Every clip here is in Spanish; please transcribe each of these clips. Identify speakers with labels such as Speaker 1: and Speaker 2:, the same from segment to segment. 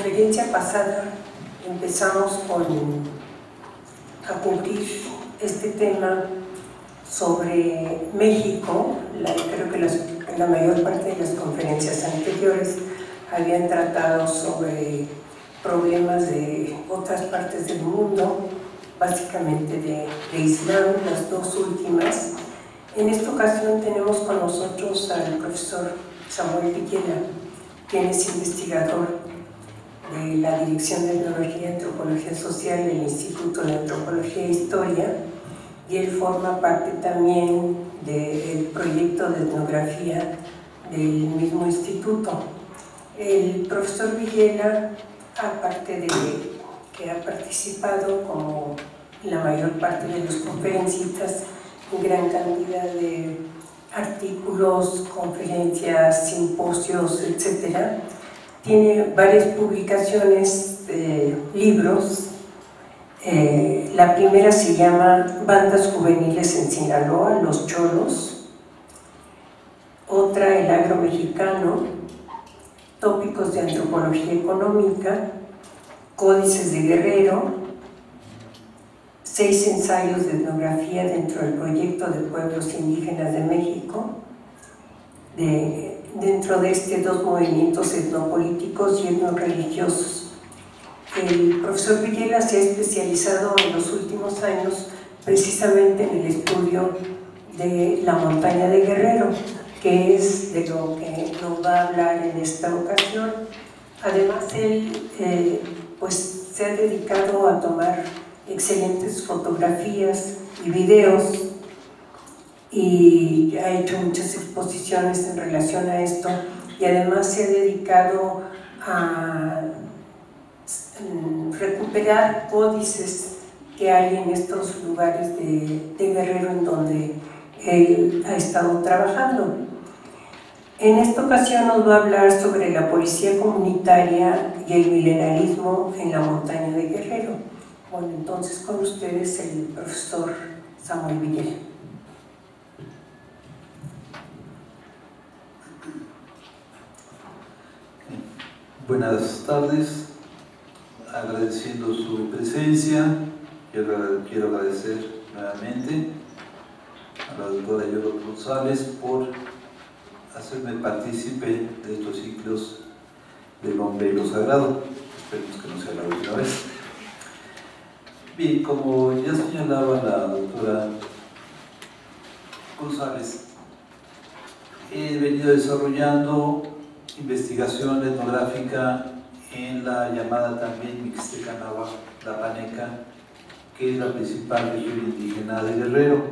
Speaker 1: conferencia pasada empezamos a cubrir este tema sobre México. Creo que la mayor parte de las conferencias anteriores habían tratado sobre problemas de otras partes del mundo, básicamente de Islam, las dos últimas. En esta ocasión tenemos con nosotros al profesor Samuel Villela, quien es investigador de la Dirección de Etnología y Antropología Social del Instituto de Antropología e Historia, y él forma parte también del proyecto de etnografía del mismo instituto. El profesor Villela, aparte de que ha participado como la mayor parte de los conferencistas en gran cantidad de artículos, conferencias, simposios, etc., tiene varias publicaciones, libros. La primera se llama Bandas Juveniles en Sinaloa, Los Cholos. Otra, El Agro Mexicano, Tópicos de Antropología Económica, Códices de Guerrero, 6 ensayos de etnografía dentro del proyecto de pueblos indígenas de México. Dentro de 2 movimientos etnopolíticos y etnorreligiosos. El profesor Villela se ha especializado en los últimos años precisamente en el estudio de la montaña de Guerrero, que es de lo que nos va a hablar en esta ocasión. Además, él pues, se ha dedicado a tomar excelentes fotografías y videos, y ha hecho muchas exposiciones en relación a esto, y además se ha dedicado a recuperar códices que hay en estos lugares de Guerrero en donde él ha estado trabajando. En esta ocasión nos va a hablar sobre la policía comunitaria y el milenarismo en la montaña de Guerrero. Bueno, entonces con ustedes el profesor Samuel Villela.
Speaker 2: Buenas tardes, agradeciendo su presencia. Quiero agradecer nuevamente a la doctora Yolo González por hacerme partícipe de estos ciclos del hombre y lo sagrado. Esperemos que no sea la última vez. Bien, como ya señalaba la doctora González, he venido desarrollando investigación etnográfica en la llamada también Mixtecanahua Tlapaneca, que es la principal región indígena de Guerrero.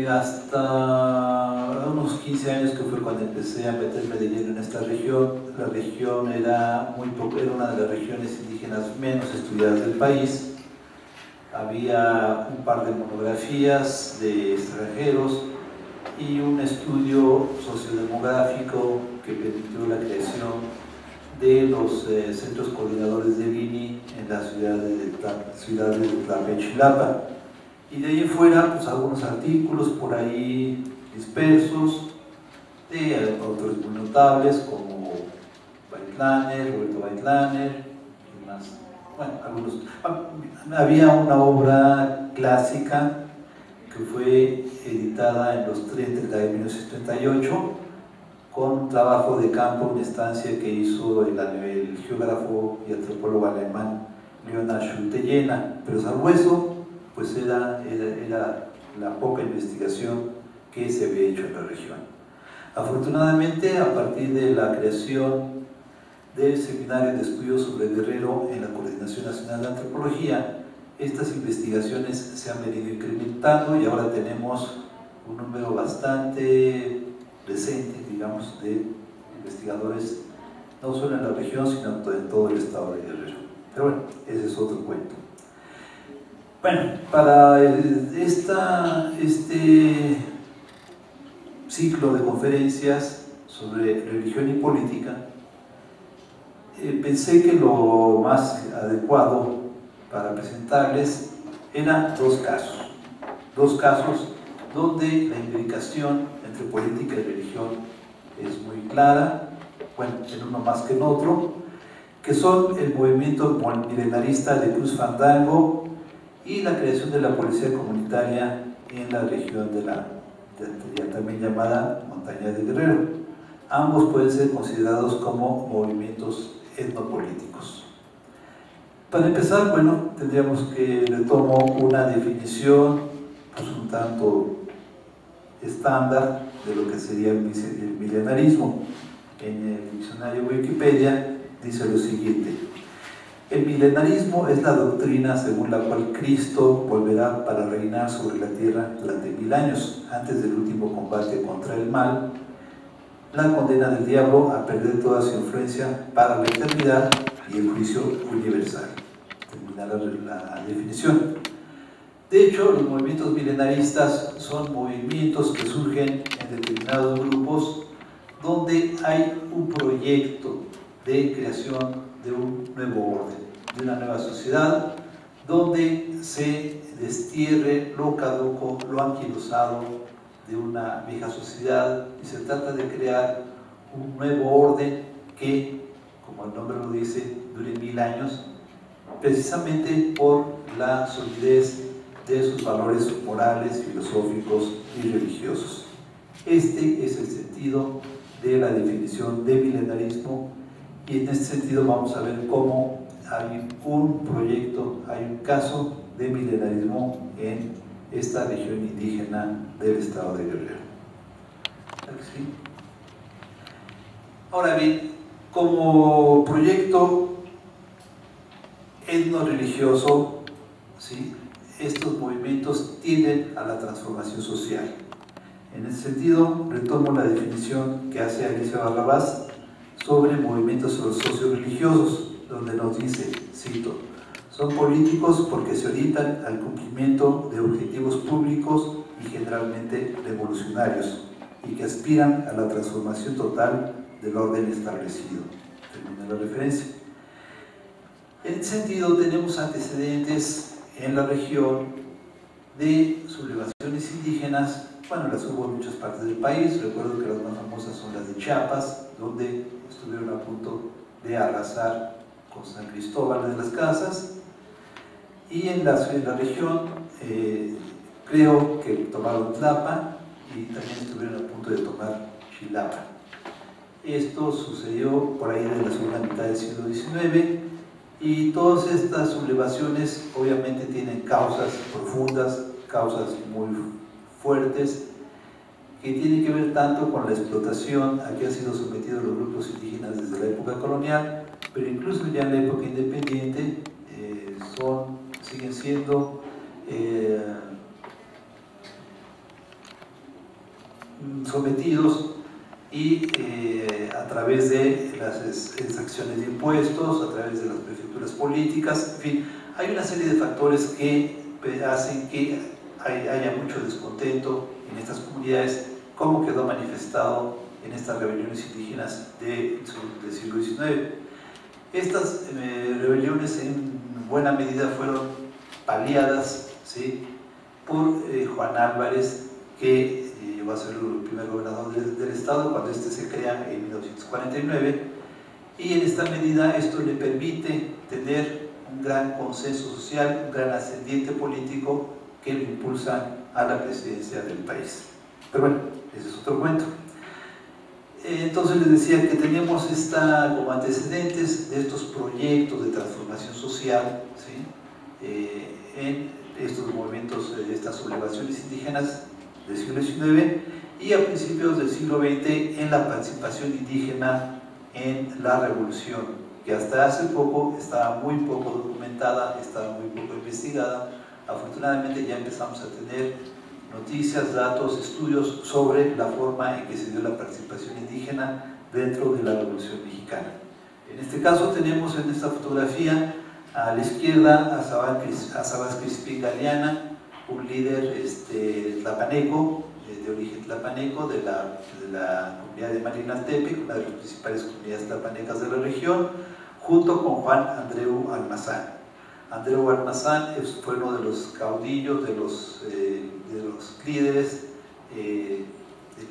Speaker 2: Hasta unos 15 años, que fue cuando empecé a meterme de lleno en esta región, la región era una de las regiones indígenas menos estudiadas del país. Había un par de monografías de extranjeros y un estudio sociodemográfico que permitió la creación de los centros coordinadores de Bini en la ciudad de Tlapechuilapa. Y de ahí en fuera, pues algunos artículos por ahí dispersos de autores muy notables como Roberto Bailaner y más. Bueno, algunos. Había una obra clásica que fue editada en los 30 de 1938 con un trabajo de campo, una estancia que hizo el geógrafo y antropólogo alemán Leonhard Schulte-Jena, pero salvo eso, pues era la poca investigación que se había hecho en la región. Afortunadamente, a partir de la creación del Seminario de Estudios sobre Guerrero en la Coordinación Nacional de Antropología, estas investigaciones se han venido incrementando y ahora tenemos un número bastante decente, digamos, de investigadores, no solo en la región, sino en todo el estado de Guerrero. Pero bueno, ese es otro cuento. Bueno, para este ciclo de conferencias sobre religión y política, pensé que lo más adecuado para presentarles eran dos casos donde la imbricación entre política y religión es muy clara, bueno, en uno más que en otro, que son el movimiento milenarista de Cruz Fandango y la creación de la policía comunitaria en la región de la también llamada Montaña de Guerrero. Ambos pueden ser considerados como movimientos etnopolíticos. Para empezar, bueno, tendríamos que retomo una definición pues, un tanto estándar de lo que sería el milenarismo. En el diccionario Wikipedia dice lo siguiente: el milenarismo es la doctrina según la cual Cristo volverá para reinar sobre la tierra durante 1000 años, antes del último combate contra el mal, la condena del diablo a perder toda su influencia para la eternidad y el juicio universal. Termina la definición. De hecho, los movimientos milenaristas son movimientos que surgen en determinados grupos donde hay un proyecto de creación de un nuevo orden, de una nueva sociedad, donde se destierre lo caduco, lo anquilosado de una vieja sociedad, y se trata de crear un nuevo orden que, como el nombre lo dice, dure 1000 años, precisamente por la solidez de sus valores morales, filosóficos y religiosos. Este es el sentido de la definición de milenarismo, y en este sentido vamos a ver cómo hay un proyecto, hay un caso de milenarismo en esta región indígena del estado de Guerrero. ¿Sí? Ahora bien, como proyecto etno-religioso, ¿sí?, estos movimientos tienden a la transformación social. En ese sentido, retomo la definición que hace Alicia Barrabás sobre movimientos socio-religiosos, donde nos dice, cito: son políticos porque se orientan al cumplimiento de objetivos públicos y generalmente revolucionarios, y que aspiran a la transformación total del orden establecido. Termina la referencia. En ese sentido, tenemos antecedentes en la región de sublevaciones indígenas. Bueno, las hubo en muchas partes del país. Recuerdo que las más famosas son las de Chiapas, donde estuvieron a punto de arrasar con San Cristóbal de las Casas, y en la región creo que tomaron Tlapa y también estuvieron a punto de tomar Chilapa. Esto sucedió por ahí de la segunda mitad del siglo XIX, y todas estas sublevaciones obviamente tienen causas profundas, causas muy fuertes, que tienen que ver tanto con la explotación a que han sido sometidos los grupos indígenas desde la época colonial, pero incluso ya en la época independiente siguen siendo sometidos, y a través de las exacciones de impuestos, a través de las prefecturas políticas, en fin, hay una serie de factores que hacen que haya mucho descontento en estas comunidades, como quedó manifestado en estas rebeliones indígenas del siglo XIX. Estas rebeliones en buena medida fueron paliadas, ¿sí?, por Juan Álvarez, que llegó a ser el primer gobernador del estado cuando este se crea en 1949, y en esta medida esto le permite tener un gran consenso social, un gran ascendiente político que lo impulsan a la presidencia del país. Pero bueno, ese es otro cuento. Entonces les decía que teníamos como antecedentes de estos proyectos de transformación social, ¿sí?, en estos movimientos, estas sublevaciones indígenas del siglo XIX, y a principios del siglo XX en la participación indígena en la revolución, que hasta hace poco estaba muy poco documentada, estaba muy poco investigada. Afortunadamente ya empezamos a tener noticias, datos, estudios sobre la forma en que se dio la participación indígena dentro de la Revolución Mexicana. En este caso tenemos en esta fotografía a la izquierda a Sabas Crispín Galeana, un líder tlapaneco, de origen tlapaneco, de la comunidad de Malinaltepec, una de las principales comunidades tlapanecas de la región, junto con Juan Andreu Almazán. Andreu Almazán fue uno de los caudillos, de los líderes de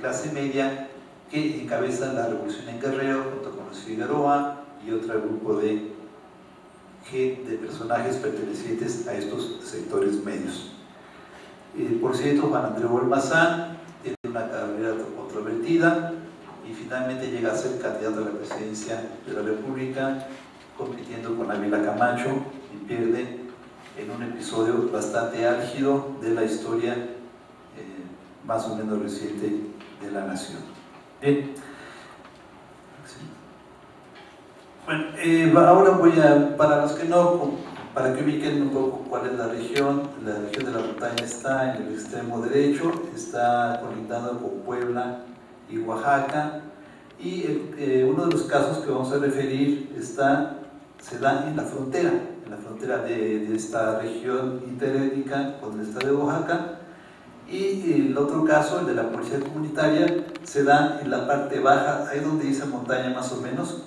Speaker 2: clase media que encabezan la revolución en Guerrero, junto con los Figueroa y otro grupo de personajes pertenecientes a estos sectores medios. Por cierto, Juan Andreu Ormazán tiene una carrera controvertida y finalmente llega a ser candidato a la presidencia de la República, compitiendo con Ávila Camacho, y pierde en un episodio bastante álgido de la historia más o menos reciente de la nación. Bien. Bueno, ahora voy a, para los que no, para que ubiquen un poco cuál es la región de la montaña está en el extremo derecho, está colindando con Puebla y Oaxaca, y uno de los casos que vamos a referir se da en la frontera de esta región interétnica con el estado de Oaxaca, y el otro caso, el de la policía comunitaria, se da en la parte baja, ahí donde dice montaña más o menos,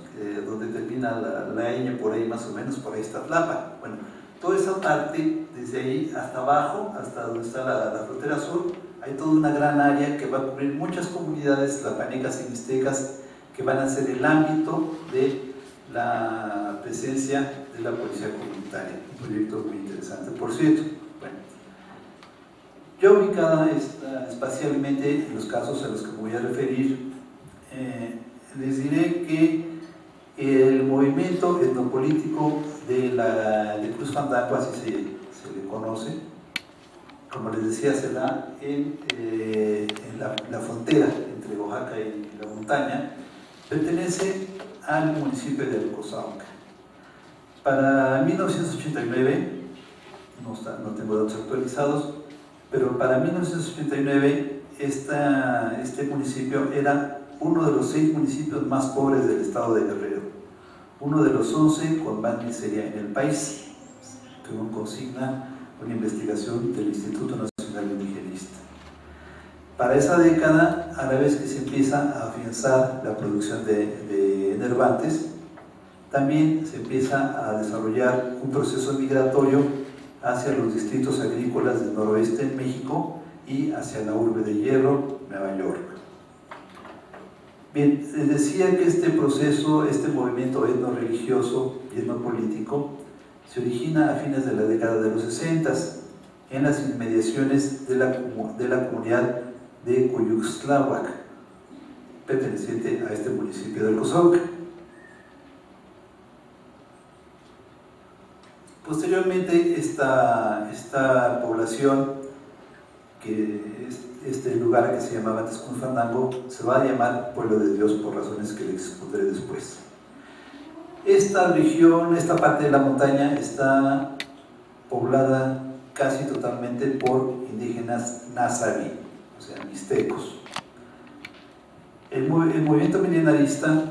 Speaker 2: donde termina la ñ por ahí más o menos, por ahí está Tlapa. Bueno, toda esa parte, desde ahí hasta abajo, hasta donde está la frontera sur, hay toda una gran área que va a cubrir muchas comunidades tlapanecas y mixtecas que van a ser el ámbito de la presencia de la policía comunitaria. Un proyecto muy interesante, por cierto. Bueno, ya ubicada espacialmente en los casos a los que me voy a referir, les diré que el movimiento etnopolítico de Cruz Fandango, así se le conoce, como les decía, se da en la frontera entre Oaxaca y la montaña, pertenece al municipio de Alcozauca. Para 1989, no tengo datos actualizados, pero para 1989 este municipio era uno de los 6 municipios más pobres del estado de Guerrero, uno de los 11 con más miseria en el país, según consigna una investigación del Instituto Nacional Indigenista. Para esa década, a la vez que se empieza a afianzar la producción de enervantes, también se empieza a desarrollar un proceso migratorio hacia los distritos agrícolas del noroeste en México y hacia la urbe de Hierro, Nueva York. Bien, les decía que este proceso, este movimiento etno-religioso y etnopolítico se origina a fines de la década de los 60 en las inmediaciones de la comunidad de Cuyuxtláhuac, perteneciente a este municipio de Alcozauca. Posteriormente, esta población, que es este lugar que se llamaba antes Cruz Fandango, se va a llamar Pueblo de Dios por razones que les expondré después. Esta región, esta parte de la montaña, está poblada casi totalmente por indígenas nazarí, o sea, mixtecos. El movimiento milenarista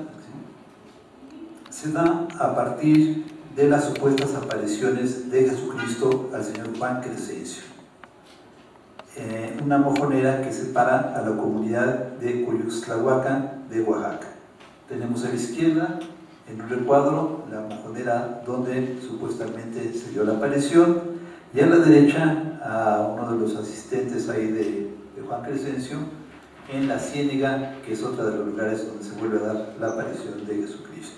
Speaker 2: se da a partir de las supuestas apariciones de Jesucristo al señor Juan Crescencio, una mojonera que separa a la comunidad de Cuyuxtlahuaca de Oaxaca. Tenemos a la izquierda, en un recuadro, la mojonera donde supuestamente se dio la aparición, y a la derecha a uno de los asistentes ahí de Juan Crescencio en la Ciénega, que es otro de los lugares donde se vuelve a dar la aparición de Jesucristo.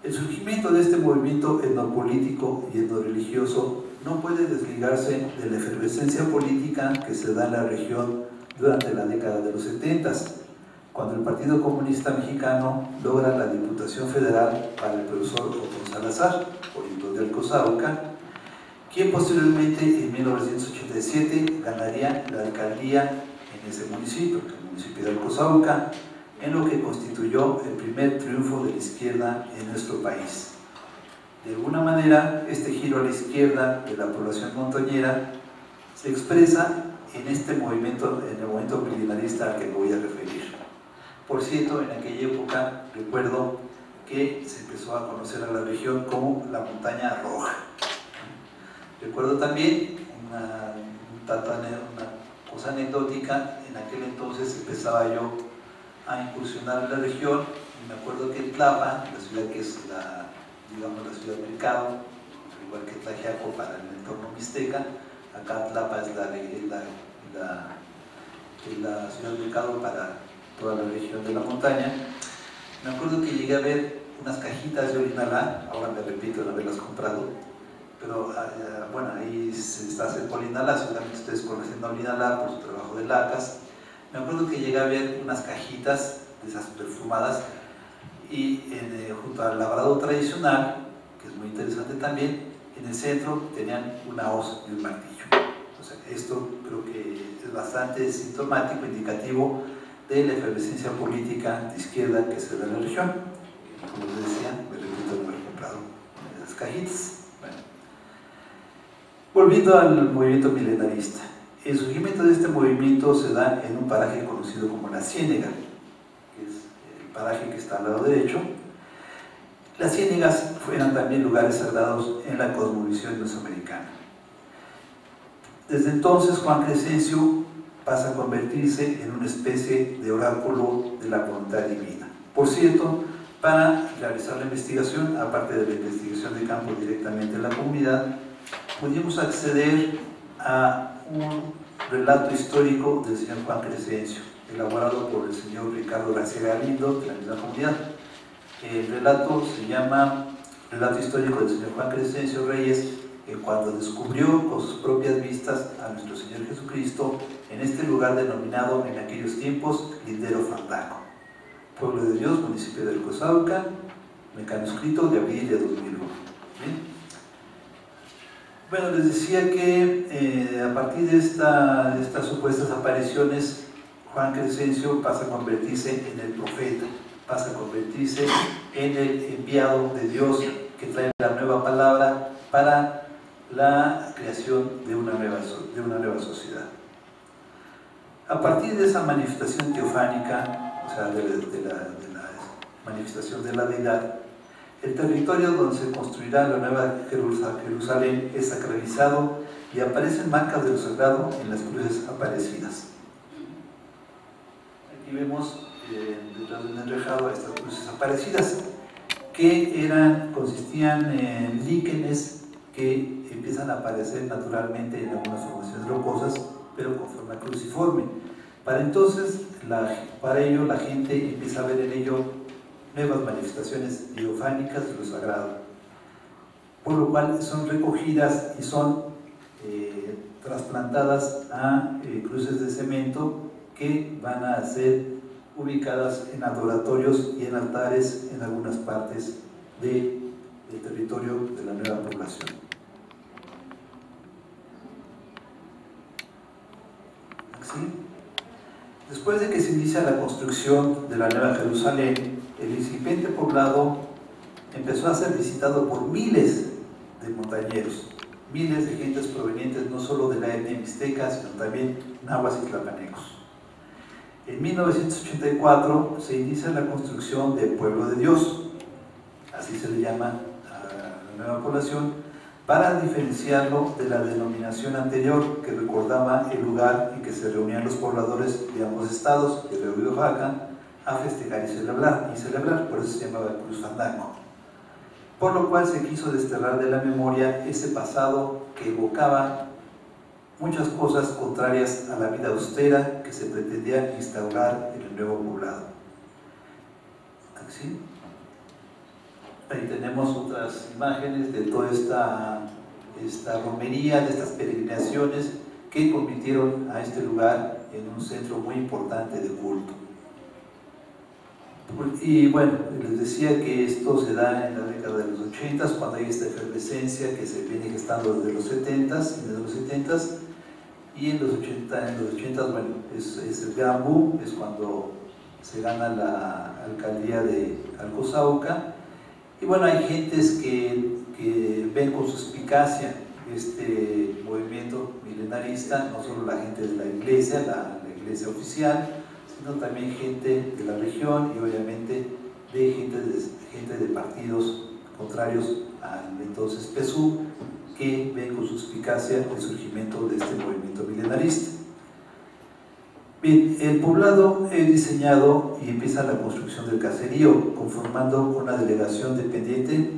Speaker 2: El surgimiento de este movimiento etnopolítico y etnoreligioso no puede desligarse de la efervescencia política que se da en la región durante la década de los 70, cuando el Partido Comunista Mexicano logra la Diputación Federal para el profesor Otón Salazar, oriundo de Alcozauca, quien posteriormente en 1987 ganaría la alcaldía en ese municipio, el municipio de Alcozauca, en lo que constituyó el primer triunfo de la izquierda en nuestro país. De alguna manera, este giro a la izquierda de la población montañera se expresa en este movimiento, en el movimiento milenarista al que me voy a referir. Por cierto, en aquella época recuerdo que se empezó a conocer a la región como la Montaña Roja. Recuerdo también una cosa anecdótica. En aquel entonces empezaba yo a incursionar en la región, y me acuerdo que Tlapa, la ciudad que es la ciudad mercado, igual que Tlaxiaco para el entorno mixteca, acá Tlapa es la ciudad mercado para toda la región de la montaña. Me acuerdo que llegué a ver unas cajitas de Olinalá, ahora me repito en haberlas comprado, pero bueno, ahí se hace el Olinalá, seguramente ustedes conocen a Olinalá por su trabajo de lacas. Me acuerdo que llegué a ver unas cajitas de esas perfumadas y junto al labrado tradicional, que es muy interesante también, en el centro tenían una hoz y un martillo. O sea, esto creo que es bastante sintomático, indicativo de la efervescencia política de izquierda que se da en la región. Como les decía, me repito no haber comprado esas cajitas. Bueno. Volviendo al movimiento milenarista, el surgimiento de este movimiento se da en un paraje conocido como la Ciénega, que es el paraje que está al lado derecho. Las ciénegas fueron también lugares sagrados en la cosmovisión mesoamericana. Desde entonces Juan Crescencio pasa a convertirse en una especie de oráculo de la voluntad divina. Por cierto, para realizar la investigación, aparte de la investigación de campo directamente en la comunidad, pudimos acceder a un relato histórico del señor Juan Crescencio, elaborado por el señor Ricardo García Galindo, de la misma comunidad. El relato se llama Relato histórico del señor Juan Crescencio Reyes, cuando descubrió con sus propias vistas a nuestro Señor Jesucristo en este lugar denominado en aquellos tiempos Lindero Fandango, pueblo de Dios, municipio del Cosauca, mecanoscrito de abril de 2001. ¿Bien? Bueno, les decía que a partir de estas supuestas apariciones, Juan Crescencio pasa a convertirse en el profeta, pasa a convertirse en el enviado de Dios que trae la nueva palabra para la creación de una nueva sociedad. A partir de esa manifestación teofánica, o sea, de la manifestación de la deidad, el territorio donde se construirá la nueva Jerusalén es sacralizado y aparecen marcas de lo sagrado en las cruces aparecidas. Aquí vemos detrás del enrejado estas cruces aparecidas que consistían en líquenes que empiezan a aparecer naturalmente en algunas formaciones rocosas, pero con forma cruciforme. Para ello la gente empieza a ver en ello nuevas manifestaciones teofánicas de lo sagrado, por lo cual son recogidas y son trasplantadas a cruces de cemento que van a ser ubicadas en adoratorios y en altares en algunas partes del territorio de la nueva población. ¿Sí? Después de que se inicia la construcción de la Nueva Jerusalén, el incipiente poblado empezó a ser visitado por miles de montañeros, miles de gentes provenientes no solo de la etnia mixteca, sino también nahuas y tlapanecos. En 1984 se inicia la construcción del Pueblo de Dios, así se le llama a la nueva población, para diferenciarlo de la denominación anterior que recordaba el lugar en que se reunían los pobladores de ambos estados, Guerrero y Oaxaca, a festejar y celebrar, por eso se llamaba Cruz Fandango. Por lo cual se quiso desterrar de la memoria ese pasado que evocaba muchas cosas contrarias a la vida austera que se pretendía instaurar en el nuevo poblado. ¿Sí? Ahí tenemos otras imágenes de toda esta romería, de estas peregrinaciones que convirtieron a este lugar en un centro muy importante de culto. Y bueno, les decía que esto se da en la década de los 80, cuando hay esta efervescencia que se viene gestando desde los 70s, y en los 80s, bueno, es el gran boom, es cuando se gana la alcaldía de Alcozauca. Y bueno, hay gentes que ven con suspicacia este movimiento milenarista, no solo la gente de la iglesia oficial, sino también gente de la región y obviamente de gente de partidos contrarios al entonces PSUV, que ven con suspicacia el surgimiento de este movimiento milenarista. Bien, el poblado es diseñado y empieza la construcción del caserío, conformando una delegación dependiente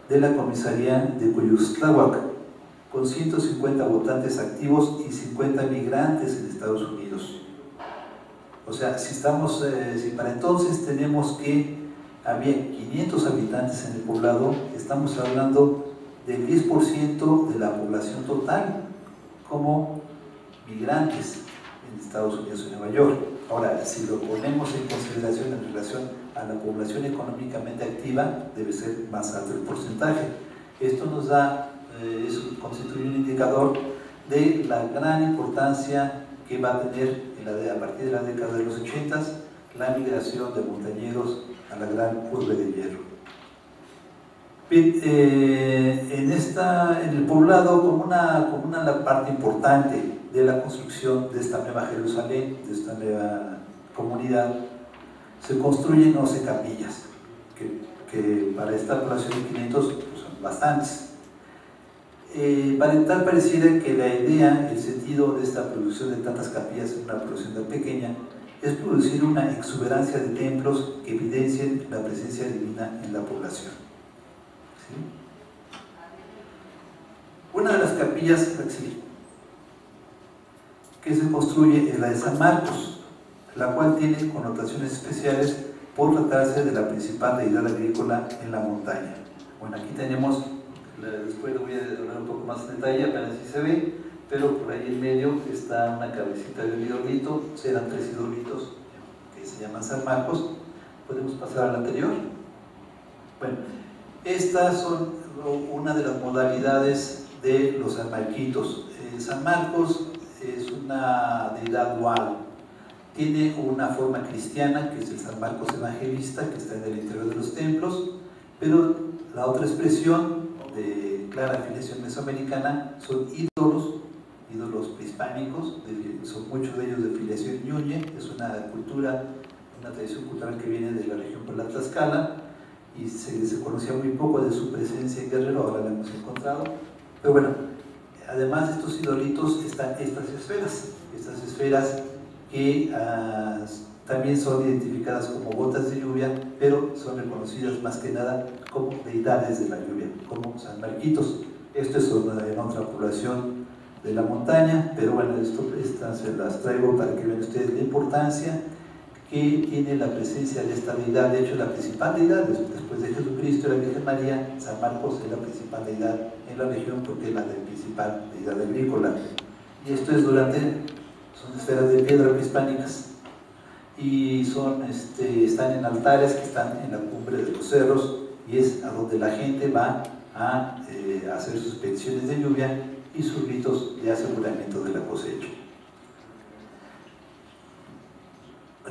Speaker 2: de la comisaría de Cuyustláhuac, con 150 votantes activos y 50 migrantes en Estados Unidos. O sea, si para entonces tenemos que había 500 habitantes en el poblado, estamos hablando del 10% de la población total como migrantes en Estados Unidos y Nueva York. Ahora, si lo ponemos en consideración en relación a la población económicamente activa, debe ser más alto el porcentaje. Esto nos da, constituye un indicador de la gran importancia que va a tener a partir de la década de los 80 la migración de montañeros a la gran urbe de hierro. En el poblado, como una parte importante de la construcción de esta nueva Jerusalén, de esta nueva comunidad, se construyen 11 capillas, que para esta población de 500 pues son bastantes. Tal pareciera que la idea, el sentido de esta producción de tantas capillas en una producción tan pequeña, es producir una exuberancia de templos que evidencien la presencia divina en la población. ¿Sí? Una de las capillas que se construye es la de San Marcos, la cual tiene connotaciones especiales por tratarse de la principal deidad agrícola en la montaña. Bueno, aquí tenemos, después lo voy a hablar un poco más en detalle, apenas si se ve, pero por ahí en medio está una cabecita de un idolito, serán 3 idolitos que se llaman San Marcos. ¿Podemos pasar al anterior? Bueno, estas son una de las modalidades de los San Marquitos. San Marcos es una deidad dual, tiene una forma cristiana, que es el San Marcos Evangelista, que está en el interior de los templos, pero la otra expresión de clara afiliación mesoamericana son ídolos prehispánicos, son muchos de ellos de filiación ñuñe, es una tradición cultural que viene de la región por la Tlaxcala, y se conocía muy poco de su presencia en Guerrero, ahora la hemos encontrado. Pero bueno, además de estos idolitos están estas esferas que también son identificadas como gotas de lluvia, pero son reconocidas más que nada como deidades de la lluvia, como San Marquitos. Esto es en otra población de la montaña, pero bueno, estas se las traigo para que vean ustedes la importancia que tiene la presencia de esta deidad. De hecho, la principal deidad, después de Jesucristo y la Virgen María, San Marcos es la principal deidad en la región porque es la principal deidad agrícola. Y esto es son esferas de piedra prehispánicas y están en altares que están en la cumbre de los cerros, y es a donde la gente va a hacer sus peticiones de lluvia y sus ritos de aseguramiento de la cosecha.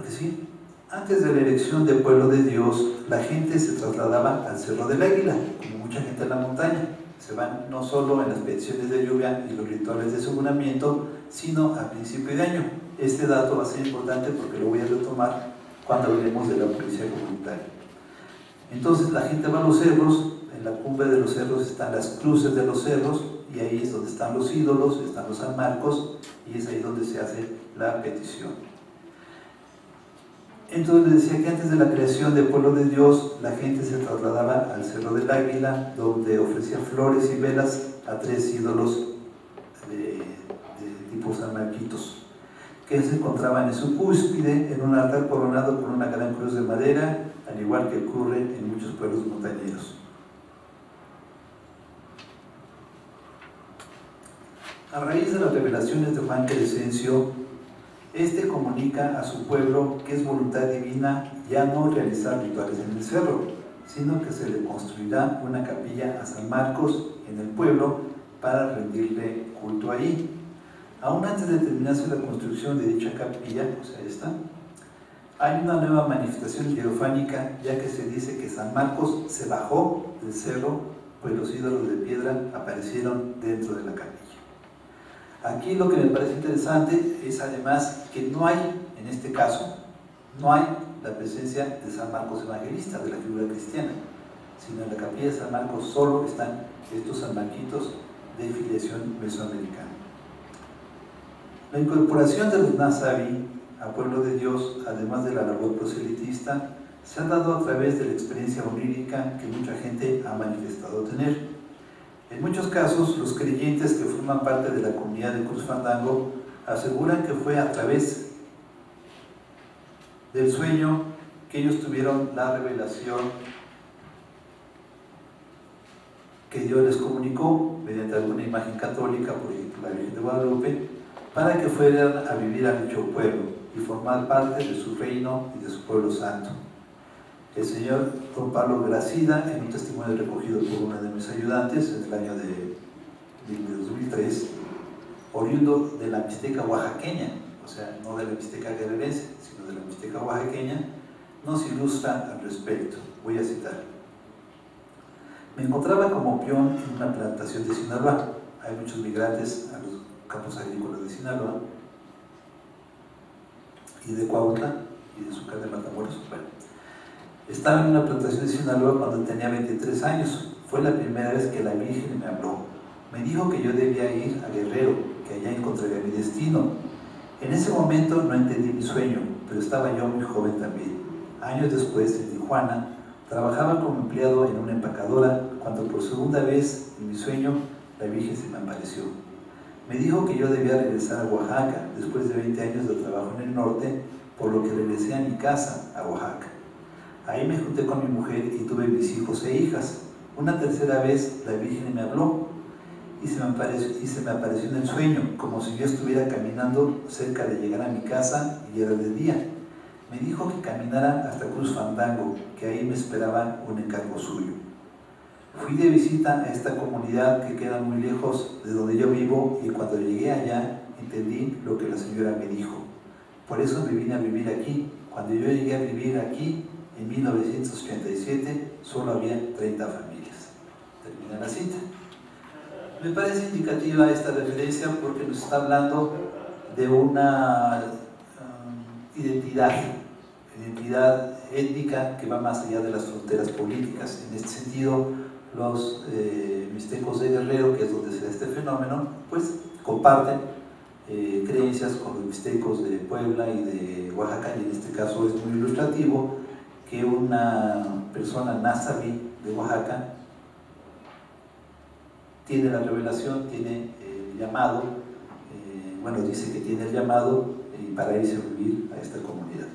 Speaker 2: ¿Sí? Antes de la elección del pueblo de Dios, la gente se trasladaba al Cerro del Águila, como mucha gente en la montaña. Se van no solo en las peticiones de lluvia y los rituales de aseguramiento, sino a principio de año. Este dato va a ser importante porque lo voy a retomar cuando hablemos de la policía comunitaria. Entonces la gente va a los cerros, en la cumbre de los cerros están las cruces de los cerros, y ahí es donde están los ídolos, están los San Marcos, y es ahí donde se hace la petición. Entonces les decía que antes de la creación del pueblo de Dios, la gente se trasladaba al Cerro del Águila, donde ofrecía flores y velas a 3 ídolos de tipo San Marquitos, que se encontraban en su cúspide, en un altar coronado con una gran cruz de madera, al igual que ocurre en muchos pueblos montañeros. A raíz de las revelaciones de Juan Crescencio, este comunica a su pueblo que es voluntad divina ya no realizar rituales en el cerro, sino que se le construirá una capilla a San Marcos en el pueblo para rendirle culto ahí. Aún antes de terminarse la construcción de dicha capilla, o sea, hay una nueva manifestación hierofánica, ya que se dice que San Marcos se bajó del cerro, pues los ídolos de piedra aparecieron dentro de la capilla. Aquí lo que me parece interesante es además que no hay, en este caso, no hay la presencia de San Marcos Evangelista, de la figura cristiana, sino en la capilla de San Marcos solo están estos San Marquitos de filiación mesoamericana. La incorporación de los Nazarí al pueblo de Dios, además de la labor proselitista, se ha dado a través de la experiencia onírica que mucha gente ha manifestado tener. En muchos casos, los creyentes que forman parte de la comunidad de Cruz Fandango aseguran que fue a través del sueño que ellos tuvieron la revelación que Dios les comunicó mediante alguna imagen católica, por ejemplo la Virgen de Guadalupe, para que fueran a vivir a dicho pueblo y formar parte de su reino y de su pueblo santo. El señor don Pablo Gracida, en un testimonio recogido por uno de mis ayudantes en el año de 2003, oriundo de la Mixteca oaxaqueña, o sea, no de la Mixteca guerrerense, sino de la Mixteca oaxaqueña, nos ilustra al respecto. Voy a citar: me encontraba como peón en una plantación de Sinaloa. Hay muchos migrantes a los campos agrícolas de Sinaloa y de Cuautla y de Zúcar de Matamoros. Bueno, estaba en una plantación de Sinaloa cuando tenía 23 años. Fue la primera vez que la Virgen me habló. Me dijo que yo debía ir a Guerrero, que allá encontraría mi destino. En ese momento no entendí mi sueño, pero estaba yo muy joven también. Años después, en Tijuana, trabajaba como empleado en una empacadora cuando por segunda vez en mi sueño la Virgen se me apareció. Me dijo que yo debía regresar a Oaxaca después de 20 años de trabajo en el norte, por lo que regresé a mi casa, a Oaxaca. Ahí me junté con mi mujer y tuve mis hijos e hijas. Una tercera vez la Virgen me habló y se me apareció en el sueño, como si yo estuviera caminando cerca de llegar a mi casa y era de día. Me dijo que caminara hasta Cruz Fandango, que ahí me esperaba un encargo suyo. Fui de visita a esta comunidad que queda muy lejos de donde yo vivo y cuando llegué allá entendí lo que la señora me dijo. Por eso me vine a vivir aquí. Cuando yo llegué a vivir aquí, en 1987, solo había 30 familias. Termina la cita. Me parece indicativa esta referencia porque nos está hablando de una identidad étnica que va más allá de las fronteras políticas. En este sentido, los mixtecos de Guerrero, que es donde se da este fenómeno, pues comparten creencias con los mixtecos de Puebla y de Oaxaca, y en este caso es muy ilustrativo que una persona nazarí de Oaxaca tiene la revelación, tiene el llamado, bueno, dice que tiene el llamado para irse a vivir a esta comunidad.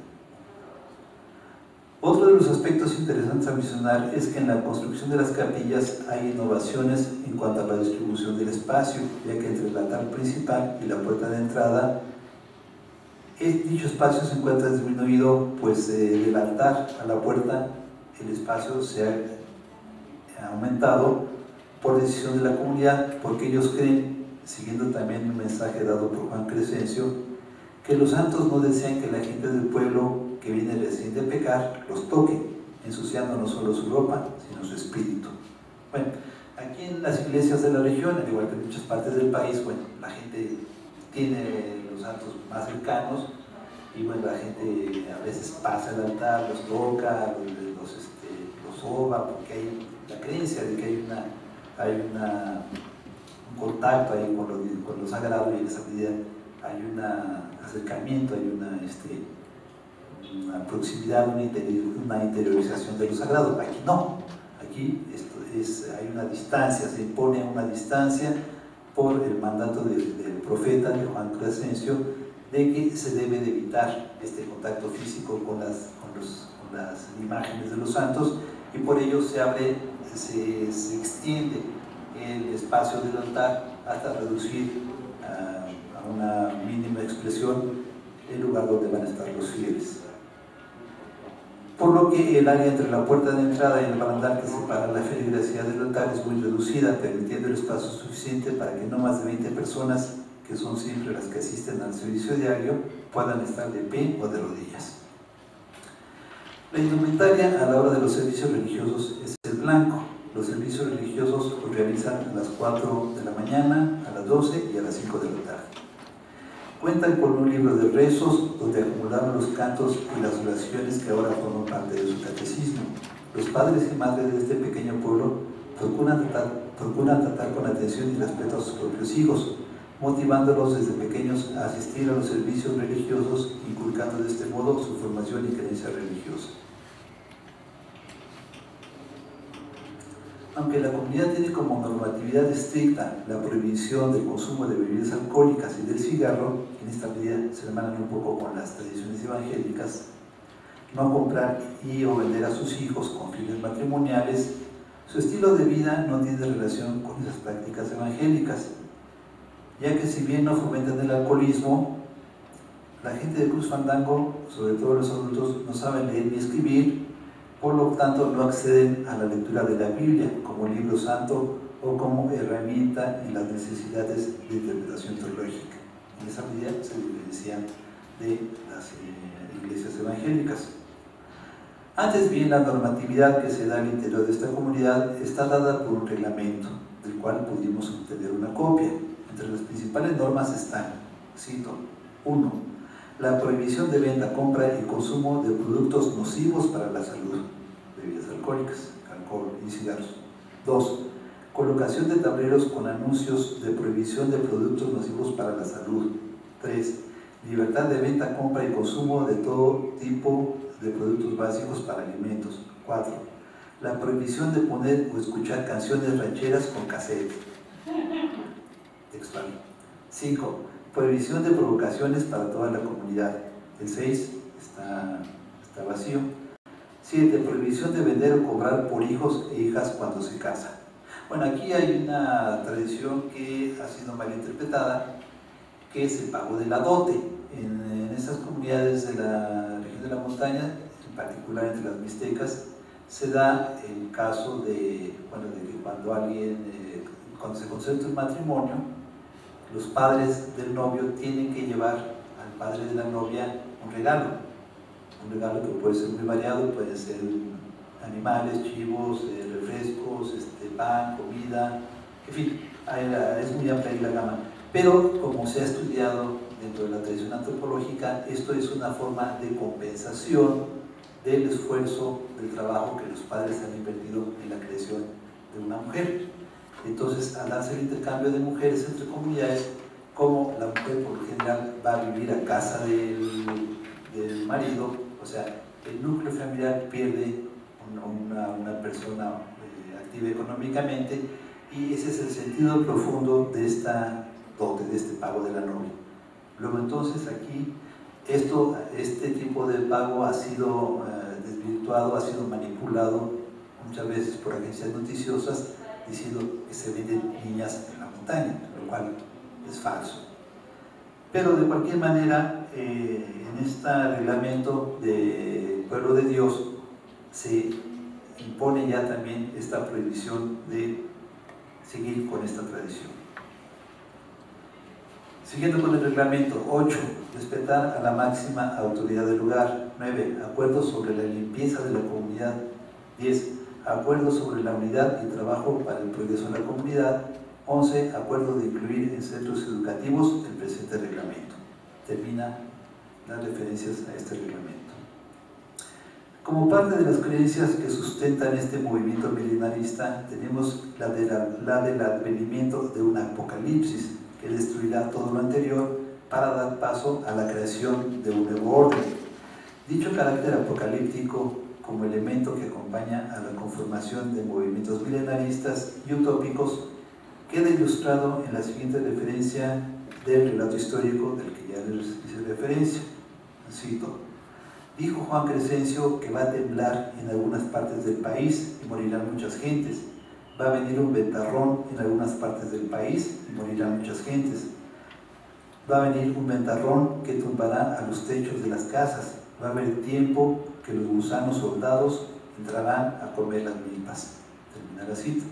Speaker 2: Otro de los aspectos interesantes a mencionar es que en la construcción de las capillas hay innovaciones en cuanto a la distribución del espacio, ya que entre el altar principal y la puerta de entrada, dicho espacio se encuentra disminuido, pues del altar a la puerta el espacio se ha aumentado por decisión de la comunidad, porque ellos creen, siguiendo también un mensaje dado por Juan Crescencio, que los santos no desean que la gente del pueblo que viene recién de pecar los toque, ensuciando no solo su ropa, sino su espíritu. Bueno, aquí en las iglesias de la región, al igual que en muchas partes del país, bueno, la gente tiene los santos más cercanos y bueno, la gente a veces pasa el altar, los toca, los soba, porque hay la creencia de que hay un contacto ahí con lo sagrado, y en esa medida hay un acercamiento, hay una proximidad, una interiorización de lo sagrado. Aquí no, aquí hay una distancia, se impone una distancia por el mandato del profeta, de Juan Crescencio, de que se debe de evitar este contacto físico con las imágenes de los santos, y por ello se extiende el espacio del altar hasta reducir a una mínima expresión el lugar donde van a estar los fieles. Por lo que el área entre la puerta de entrada y el barandal que separa la feligresía del altar es muy reducida, permitiendo el espacio suficiente para que no más de 20 personas, que son siempre las que asisten al servicio diario, puedan estar de pie o de rodillas. La indumentaria a la hora de los servicios religiosos es el blanco. Los servicios religiosos los realizan a las 4 de la mañana, a las 12 y a las 5 de la tarde. Cuentan con un libro de rezos donde acumularon los cantos y las oraciones que ahora forman parte de su catecismo. Los padres y madres de este pequeño pueblo procuran tratar con atención y respeto a sus propios hijos, motivándolos desde pequeños a asistir a los servicios religiosos, inculcando de este modo su formación y creencia religiosa. Aunque la comunidad tiene como normatividad estricta la prohibición del consumo de bebidas alcohólicas y del cigarro, en esta medida se hermanan un poco con las tradiciones evangélicas, no comprar y o vender a sus hijos con fines matrimoniales, su estilo de vida no tiene relación con esas prácticas evangélicas, ya que si bien no fomentan el alcoholismo, la gente de Cruz Fandango, sobre todo los adultos, no saben leer ni escribir, por lo tanto no acceden a la lectura de la Biblia como libro santo o como herramienta en las necesidades de interpretación teológica. En esa medida se diferencian de las iglesias evangélicas. Antes bien, la normatividad que se da al interior de esta comunidad está dada por un reglamento, del cual pudimos obtener una copia. Entre las principales normas están, cito, 1. La prohibición de venta, compra y consumo de productos nocivos para la salud, bebidas alcohólicas, alcohol y cigarros. 2. Colocación de tableros con anuncios de prohibición de productos nocivos para la salud. 3. Libertad de venta, compra y consumo de todo tipo de productos básicos para alimentos. 4. La prohibición de poner o escuchar canciones rancheras con cassette. Textual. 5. Prohibición de provocaciones para toda la comunidad. El 6 está vacío. 7. Prohibición de vender o cobrar por hijos e hijas cuando se casan. Bueno, aquí hay una tradición que ha sido mal interpretada, que es el pago de la dote. En esas comunidades de la región de la montaña, en particular entre las mixtecas, se da el caso de, que cuando cuando se concerta un matrimonio, los padres del novio tienen que llevar al padre de la novia un regalo que puede ser muy variado, puede ser animales, chivos, refrescos, pan, comida, en fin, es muy amplia la gama. Pero como se ha estudiado dentro de la tradición antropológica, esto es una forma de compensación del esfuerzo, del trabajo que los padres han invertido en la creación de una mujer. Entonces, al darse el intercambio de mujeres entre comunidades, como la mujer por lo general va a vivir a casa del marido, o sea, el núcleo familiar pierde una persona activa económicamente, y ese es el sentido profundo de esta dote, de este pago de la novia. Luego entonces aquí este tipo de pago ha sido desvirtuado, ha sido manipulado muchas veces por agencias noticiosas diciendo que se venden niñas en la montaña, lo cual es falso. Pero de cualquier manera, en este reglamento de Pueblo de Dios se impone ya también esta prohibición de seguir con esta tradición. Siguiendo con el reglamento, 8. Respetar a la máxima autoridad del lugar. 9. Acuerdos sobre la limpieza de la comunidad. 10. Acuerdos sobre la unidad y trabajo para el progreso de la comunidad. 11. Acuerdo de incluir en centros educativos el presente reglamento. Termina las referencias a este reglamento. Como parte de las creencias que sustentan este movimiento milenarista, tenemos la del advenimiento de un apocalipsis que destruirá todo lo anterior para dar paso a la creación de un nuevo orden. Dicho carácter apocalíptico, como elemento que acompaña a la conformación de movimientos milenaristas y utópicos, queda ilustrado en la siguiente referencia del relato histórico del que ya les hice referencia. Cito: dijo Juan Crescencio que va a temblar en algunas partes del país y morirán muchas gentes. Va a venir un ventarrón en algunas partes del país y morirán muchas gentes. Va a venir un ventarrón que tumbará a los techos de las casas. Va a haber tiempo que los gusanos soldados entrarán a comer las milpas. Termina la cita.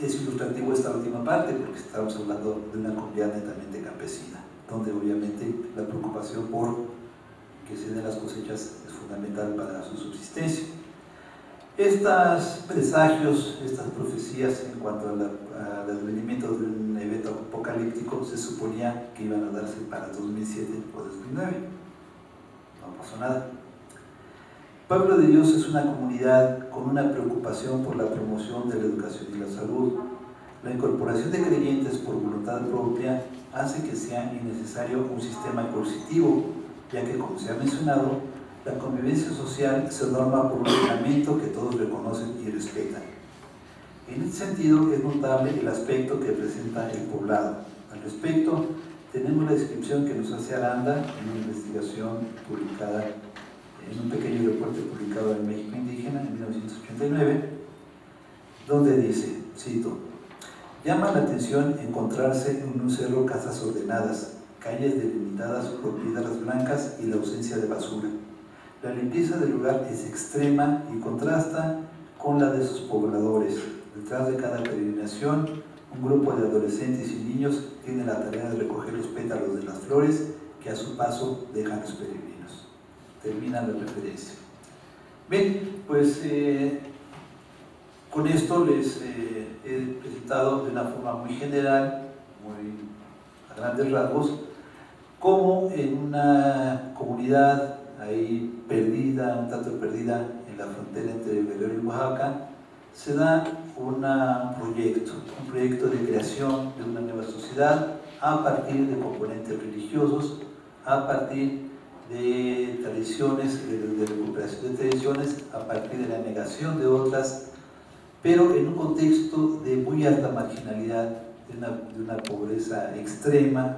Speaker 2: Es ilustrativo esta última parte porque estamos hablando de una comunidad netamente campesina, donde obviamente la preocupación por que se den las cosechas es fundamental para su subsistencia. Estos presagios, estas profecías en cuanto al advenimiento de un evento apocalíptico se suponía que iban a darse para 2007 o 2009. No pasó nada. Pueblo de Dios es una comunidad con una preocupación por la promoción de la educación y la salud. La incorporación de creyentes por voluntad propia hace que sea innecesario un sistema coercitivo, ya que, como se ha mencionado, la convivencia social se norma por un reglamento que todos reconocen y respetan. En este sentido, es notable el aspecto que presenta el poblado. Al respecto, tenemos la descripción que nos hace Aranda en una investigación publicada en un pequeño reporte publicado en México Indígena en 1989, donde dice, cito: llama la atención encontrarse en un cerro casas ordenadas, calles delimitadas por piedras blancas y la ausencia de basura. La limpieza del lugar es extrema y contrasta con la de sus pobladores. Detrás de cada peregrinación, un grupo de adolescentes y niños tiene la tarea de recoger los pétalos de las flores que a su paso dejan los peregrinos. Termina la referencia. Bien, pues con esto les he presentado de una forma muy general, muy a grandes rasgos, cómo en una comunidad ahí perdida, un tanto perdida en la frontera entre Guerrero y Oaxaca, se da un proyecto de creación de una nueva sociedad a partir de componentes religiosos, a partir de tradiciones, de recuperación de tradiciones, a partir de la negación de otras, pero en un contexto de muy alta marginalidad, de una pobreza extrema,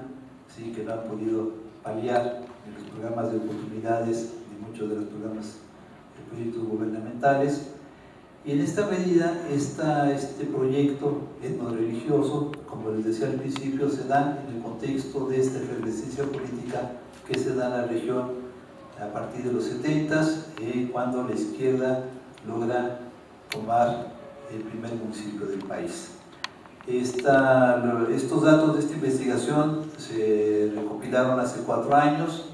Speaker 2: ¿sí?, que no ha podido paliar en los programas de oportunidades, en muchos de los programas de proyectos gubernamentales. Y en esta medida, este proyecto etnorreligioso, como les decía al principio, se da en el contexto de esta efervescencia política que se da en la región a partir de los 70s, cuando la izquierda logra tomar el primer municipio del país. Estos datos de esta investigación se recopilaron hace 4 años.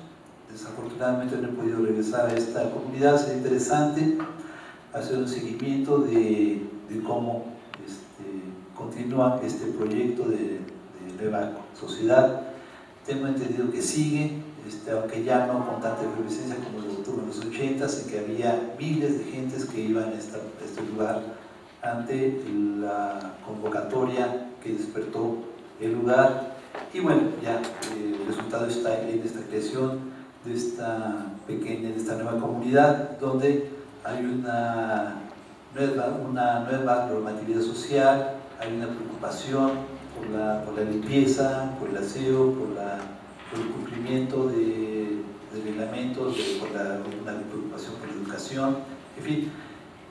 Speaker 2: Desafortunadamente no he podido regresar a esta comunidad. Sería interesante hacer un seguimiento de cómo continúa este proyecto de nueva sociedad. Tengo entendido que sigue, aunque ya no con tanta efervescencia como lo tuvo en los 80s, en que había miles de gentes que iban a este lugar ante la convocatoria que despertó el lugar. Y bueno, ya el resultado está en esta creación de esta nueva comunidad, donde hay una nueva normatividad social, hay una preocupación por la limpieza, por el aseo, por el cumplimiento de reglamentos, por una preocupación por la educación, en fin,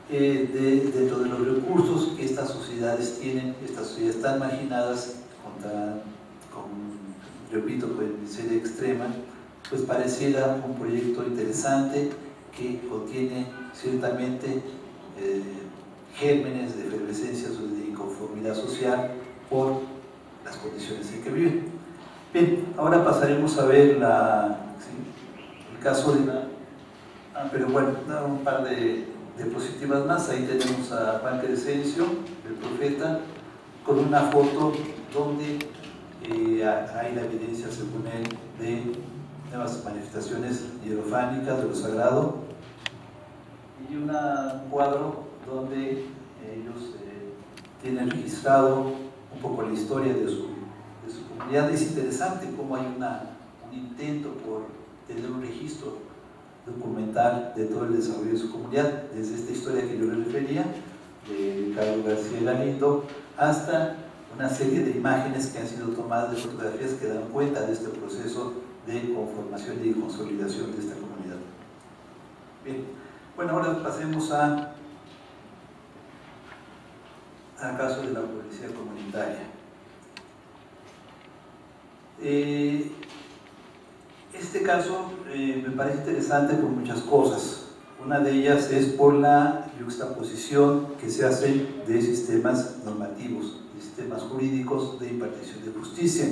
Speaker 2: dentro de los recursos que estas sociedades tienen, estas sociedades tan marginadas, repito, con miseria extrema, pues pareciera un proyecto interesante que contiene ciertamente gérmenes de efervescencia o de inconformidad social por las condiciones en que viven. Bien, ahora pasaremos a ver el caso de pero bueno, un par de diapositivas más. Ahí tenemos a Juan Crescencio, el profeta, con una foto donde hay la evidencia, según él, de nuevas manifestaciones hierofánicas de lo sagrado, y un cuadro donde ellos tienen registrado un poco la historia de su comunidad. Es interesante cómo hay un intento por tener un registro documental de todo el desarrollo de su comunidad, desde esta historia que yo le refería, de Carlos García Galindo, hasta una serie de imágenes que han sido tomadas, de fotografías que dan cuenta de este proceso de conformación y consolidación de esta comunidad. Bien, bueno, ahora pasemos al caso de la policía comunitaria. Este caso me parece interesante por muchas cosas. Una de ellas es por la yuxtaposición que se hace de sistemas normativos, de sistemas jurídicos de impartición de justicia.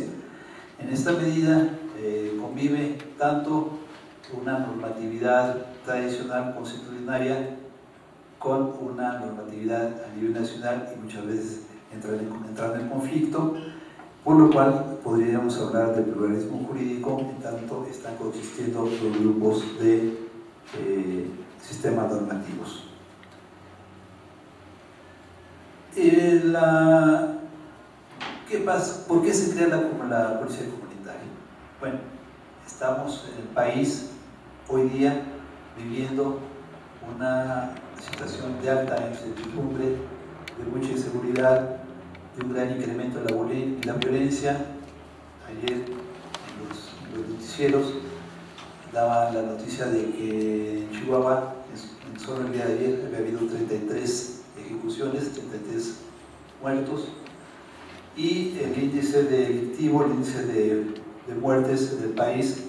Speaker 2: En esta medida convive tanto una normatividad tradicional constitucionaria con una normatividad a nivel nacional, y muchas veces entran en conflicto, por lo cual podríamos hablar de pluralismo jurídico, en tanto están coexistiendo los grupos de sistemas normativos. ¿Qué pasa? ¿Por qué se crea la policía comunitaria? Bueno, estamos en el país hoy día viviendo una situación de alta incertidumbre, de mucha inseguridad, de un gran incremento de la violencia. Ayer noticieros, daba la noticia de que en Chihuahua, en solo el día de ayer, había habido 33 ejecuciones, 33 muertos, y el índice delictivo, el índice de muertes del país,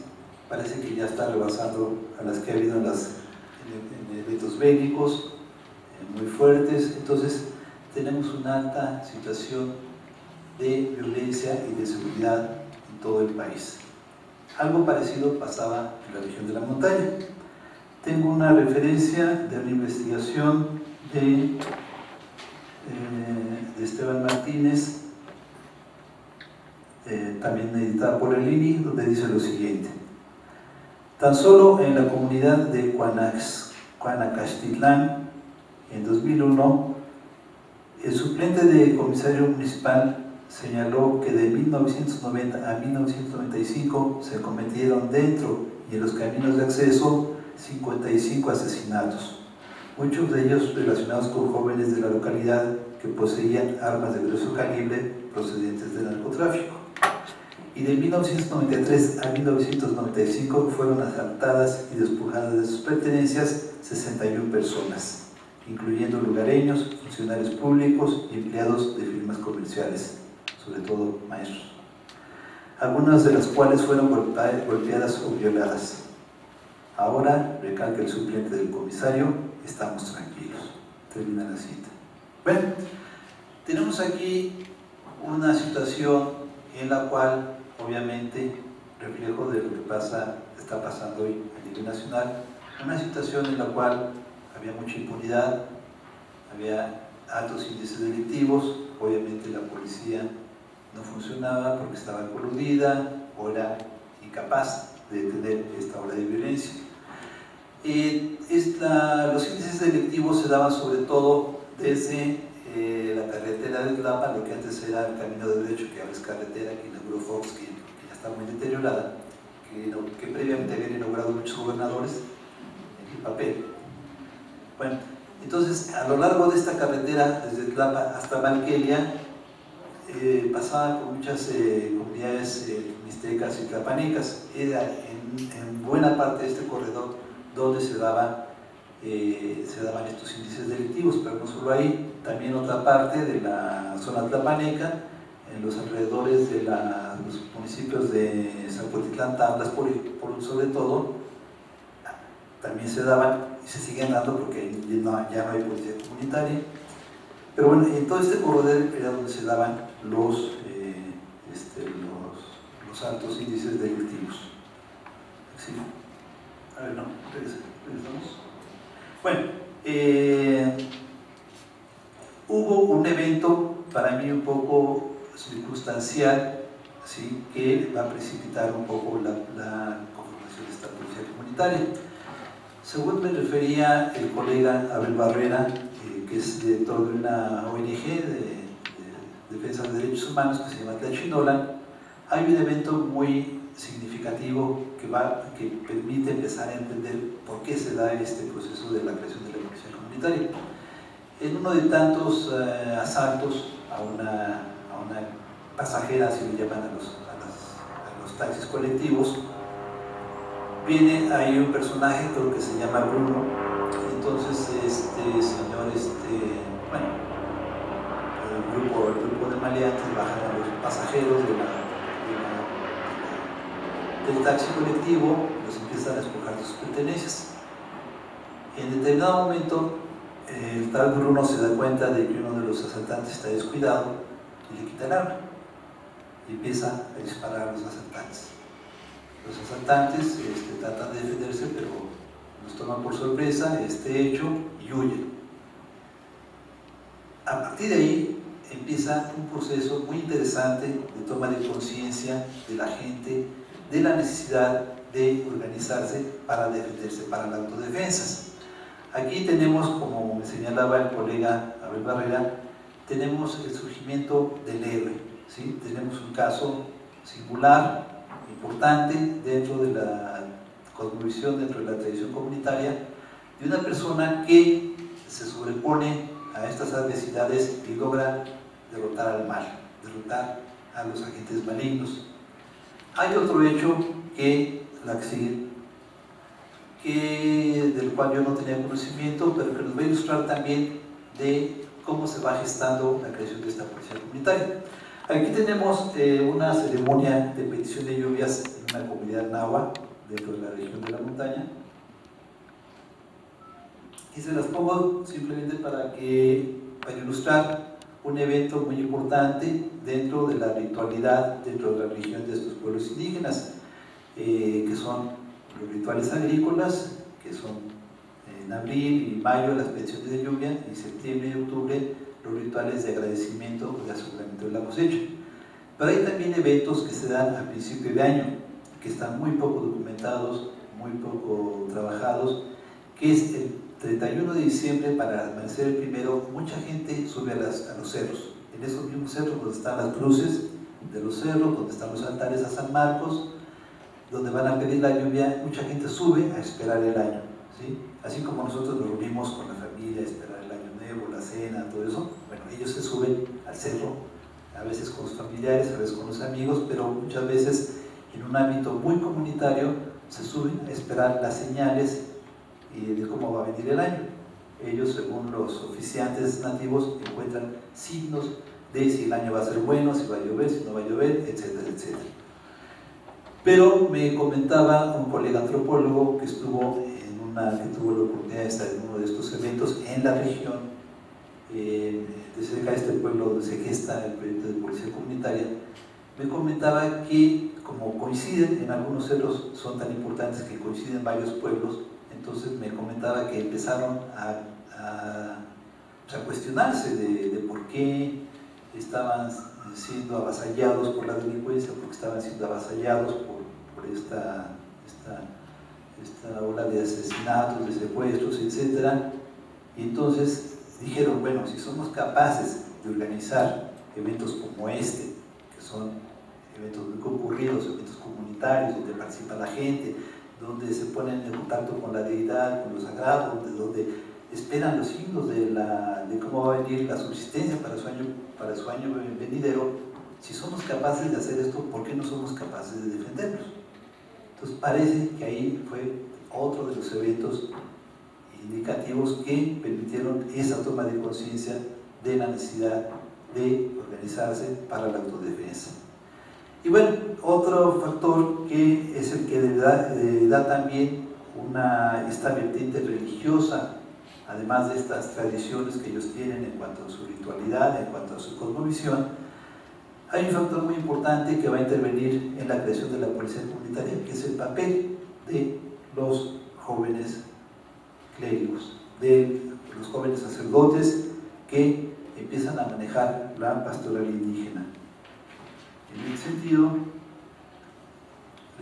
Speaker 2: parece que ya está rebasando a las que ha habido en eventos bélicos muy fuertes. Entonces tenemos una alta situación de violencia y de seguridad en todo el país. Algo parecido pasaba en la región de la montaña. Tengo una referencia de una investigación de Esteban Martínez, también editada por el INI, donde dice lo siguiente: tan solo en la comunidad de Cuanacastitlán, en 2001, el suplente de comisario municipal señaló que de 1990 a 1995 se cometieron dentro y en los caminos de acceso 55 asesinatos, muchos de ellos relacionados con jóvenes de la localidad que poseían armas de grueso calibre procedentes del narcotráfico. Y de 1993 a 1995 fueron asaltadas y despojadas de sus pertenencias 61 personas, incluyendo lugareños, funcionarios públicos y empleados de firmas comerciales, sobre todo maestros, algunas de las cuales fueron golpeadas o violadas. Ahora, recalca el suplente del comisario, estamos tranquilos. Termina la cita. Bueno, tenemos aquí una situación en la cual, obviamente, reflejo de lo que está pasando hoy a nivel nacional, una situación en la cual había mucha impunidad, había altos índices delictivos, obviamente la policía no funcionaba porque estaba coludida o era incapaz de detener esta ola de violencia. Los índices delictivos se daban sobre todo desde la carretera de Tlapa, lo que antes era el Camino del Derecho, que ahora es carretera, que inauguró Fox, que ya está muy deteriorada, que previamente habían inaugurado muchos gobernadores en el papel. Bueno, entonces a lo largo de esta carretera, desde Tlapa hasta Malquelia, pasaba por muchas comunidades mixtecas y tlapanecas. Era en buena parte de este corredor donde se daban estos índices delictivos, pero no solo ahí, también otra parte de la zona tlapaneca, en los alrededores de los municipios de Zapotitlán, Tablas, sobre todo, también se daban y se siguen dando porque ya no hay policía comunitaria. Pero bueno, en todo este corredor era donde se daban los altos índices delictivos. ¿Sí? A ver, no, regresamos. Bueno, hubo un evento para mí un poco circunstancial, ¿sí?, que va a precipitar un poco la conformación de esta policía comunitaria. Según me refería el colega Abel Barrera, que es director de una ONG de defensa de derechos humanos que se llama Tlachinolan, hay un evento muy significativo que permite empezar a entender por qué se da este proceso de la creación de la policía comunitaria. En uno de tantos asaltos a una pasajera, así le llaman a los taxis colectivos, viene ahí un personaje, creo que se llama Bruno. Entonces este señor, el grupo de maleantes bajan a los pasajeros del taxi colectivo, los empiezan a despojar de sus pertenencias. En determinado momento, el tal Bruno se da cuenta de que uno de los asaltantes está descuidado y le quita el arma y empieza a disparar a los asaltantes. Los asaltantes tratan de defenderse, pero los toman por sorpresa este hecho y huyen. A partir de ahí empieza un proceso muy interesante de toma de conciencia de la gente de la necesidad de organizarse para defenderse, para la autodefensa. Aquí tenemos, como me señalaba el colega Abel Barrera, tenemos el surgimiento del héroe, ¿sí? Tenemos un caso singular, importante dentro de la cosmovisión, dentro de la tradición comunitaria, de una persona que se sobrepone a estas adversidades y logra derrotar al mal, derrotar a los agentes malignos. Hay otro hecho que del cual yo no tenía conocimiento, pero que nos va a ilustrar también de cómo se va gestando la creación de esta policía comunitaria. Aquí tenemos una ceremonia de petición de lluvias en una comunidad náhuatl dentro de la región de la montaña, y se las pongo simplemente para ilustrar un evento muy importante dentro de la ritualidad, dentro de la religión de estos pueblos indígenas, que son los rituales agrícolas, que son en abril y mayo las peticiones de lluvia, en septiembre y octubre los rituales de agradecimiento o de aseguramiento de la cosecha. Pero hay también eventos que se dan a principio de año, que están muy poco documentados, muy poco trabajados, que es el 31 de diciembre. Para amanecer el primero, mucha gente sube a los cerros, en esos mismos cerros donde están las cruces de los cerros, donde están los altares a San Marcos, donde van a pedir la lluvia. Mucha gente sube a esperar el año, ¿sí? Así como nosotros nos reunimos con la familia a esperar el año nuevo, la cena, todo eso. Bueno, ellos se suben al cerro, a veces con sus familiares, a veces con los amigos, pero muchas veces en un ámbito muy comunitario se suben a esperar las señales de cómo va a venir el año. Ellos, según los oficiantes nativos, encuentran signos de si el año va a ser bueno, si va a llover, si no va a llover, etcétera, etcétera. Pero me comentaba un colega antropólogo que tuvo la oportunidad de estar en uno de estos eventos en la región, de cerca de este pueblo donde se gesta el proyecto de policía comunitaria. Me comentaba que, como coinciden en algunos cerros, son tan importantes que coinciden varios pueblos, entonces me comentaba que empezaron a cuestionarse de por qué estaban siendo avasallados por la delincuencia, porque estaban siendo avasallados por esta ola de asesinatos, de secuestros, etc. Y entonces dijeron, bueno, si somos capaces de organizar eventos como este, que son eventos muy concurridos, eventos comunitarios, donde participa la gente, donde se ponen en contacto con la deidad, con lo sagrado, donde esperan los signos de cómo va a venir la subsistencia para su año venidero. Si somos capaces de hacer esto, ¿por qué no somos capaces de defendernos? Entonces parece que ahí fue otro de los eventos indicativos que permitieron esa toma de conciencia de la necesidad de organizarse para la autodefensa. Y bueno, otro factor que es el que da también esta vertiente religiosa, además de estas tradiciones que ellos tienen en cuanto a su ritualidad, en cuanto a su cosmovisión. Hay un factor muy importante que va a intervenir en la creación de la policía comunitaria, que es el papel de los jóvenes clérigos, de los jóvenes sacerdotes que empiezan a manejar la pastoral indígena. En ese sentido,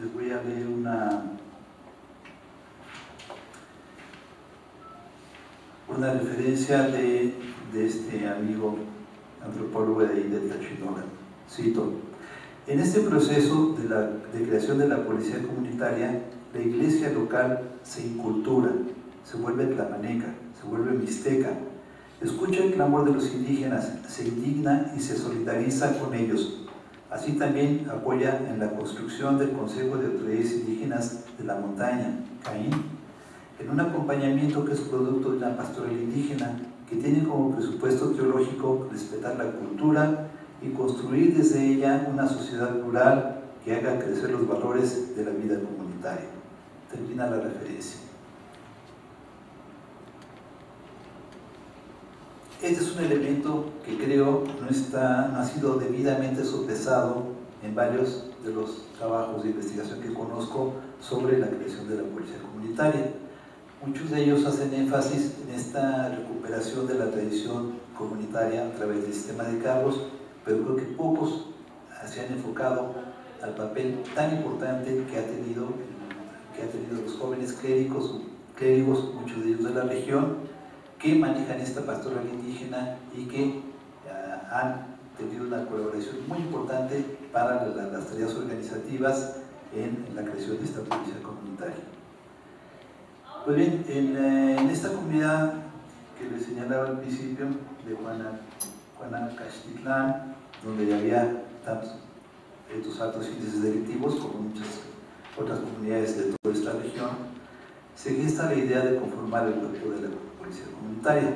Speaker 2: les voy a leer una referencia de este amigo antropólogo de ahí de Tlachinolan. Cito: en este proceso de creación de la policía comunitaria, la iglesia local se incultura, se vuelve tlapaneca, se vuelve mixteca, escucha el clamor de los indígenas, se indigna y se solidariza con ellos. Así también apoya en la construcción del Consejo de Autoridades Indígenas de la Montaña, CAIN, en un acompañamiento que es producto de una pastoral indígena que tiene como presupuesto teológico respetar la cultura y construir desde ella una sociedad plural que haga crecer los valores de la vida comunitaria. Termina la referencia. Este es un elemento que creo no ha sido debidamente sopesado en varios de los trabajos de investigación que conozco sobre la creación de la policía comunitaria. Muchos de ellos hacen énfasis en esta recuperación de la tradición comunitaria a través del sistema de cargos, pero creo que pocos se han enfocado al papel tan importante que ha tenido los jóvenes clérigos, muchos de ellos de la región, que manejan esta pastoral indígena y que han tenido una colaboración muy importante para las tareas organizativas en la creación de esta policía comunitaria. Pues bien, en esta comunidad que les señalaba al principio, de Juanacaxtitlán, donde ya había tantos altos índices delictivos como muchas otras comunidades de toda esta región, se gesta la idea de conformar el cuerpo de la policía comunitaria.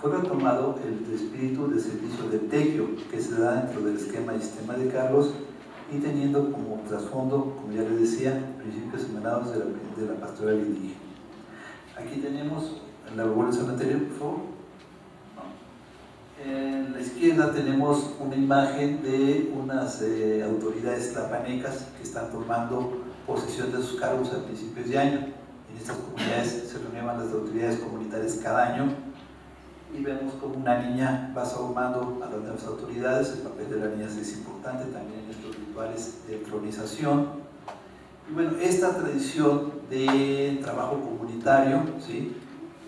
Speaker 2: Fue retomado el espíritu de servicio de tequio que se da dentro del esquema y sistema de cargos y teniendo como trasfondo, como ya les decía, principios emanados de la pastoral indígena. Aquí tenemos, en la evolución anterior, por favor. En la izquierda tenemos una imagen de unas autoridades tlapanecas que están tomando posesión de sus cargos a principios de año. En estas comunidades se reunían las autoridades comunitarias cada año y vemos como una niña va sahumando a las nuevas autoridades. El papel de la niña es importante también en estos rituales de entronización. Y bueno, esta tradición de trabajo comunitario, ¿sí?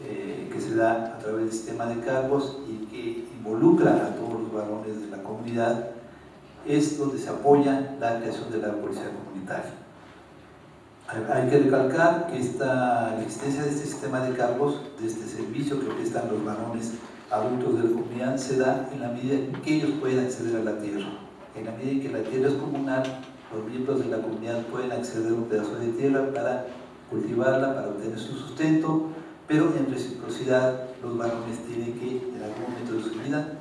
Speaker 2: Que se da a través del sistema de cargos y que involucra a todos los varones de la comunidad, es donde se apoya la creación de la policía comunitaria. Hay que recalcar que la existencia de este sistema de cargos, de este servicio que prestan los varones adultos de la comunidad, se da en la medida en que ellos pueden acceder a la tierra. En la medida en que la tierra es comunal, los miembros de la comunidad pueden acceder a un pedazo de tierra para cultivarla, para obtener su sustento, pero en reciprocidad los varones tienen que en algún momento de su vida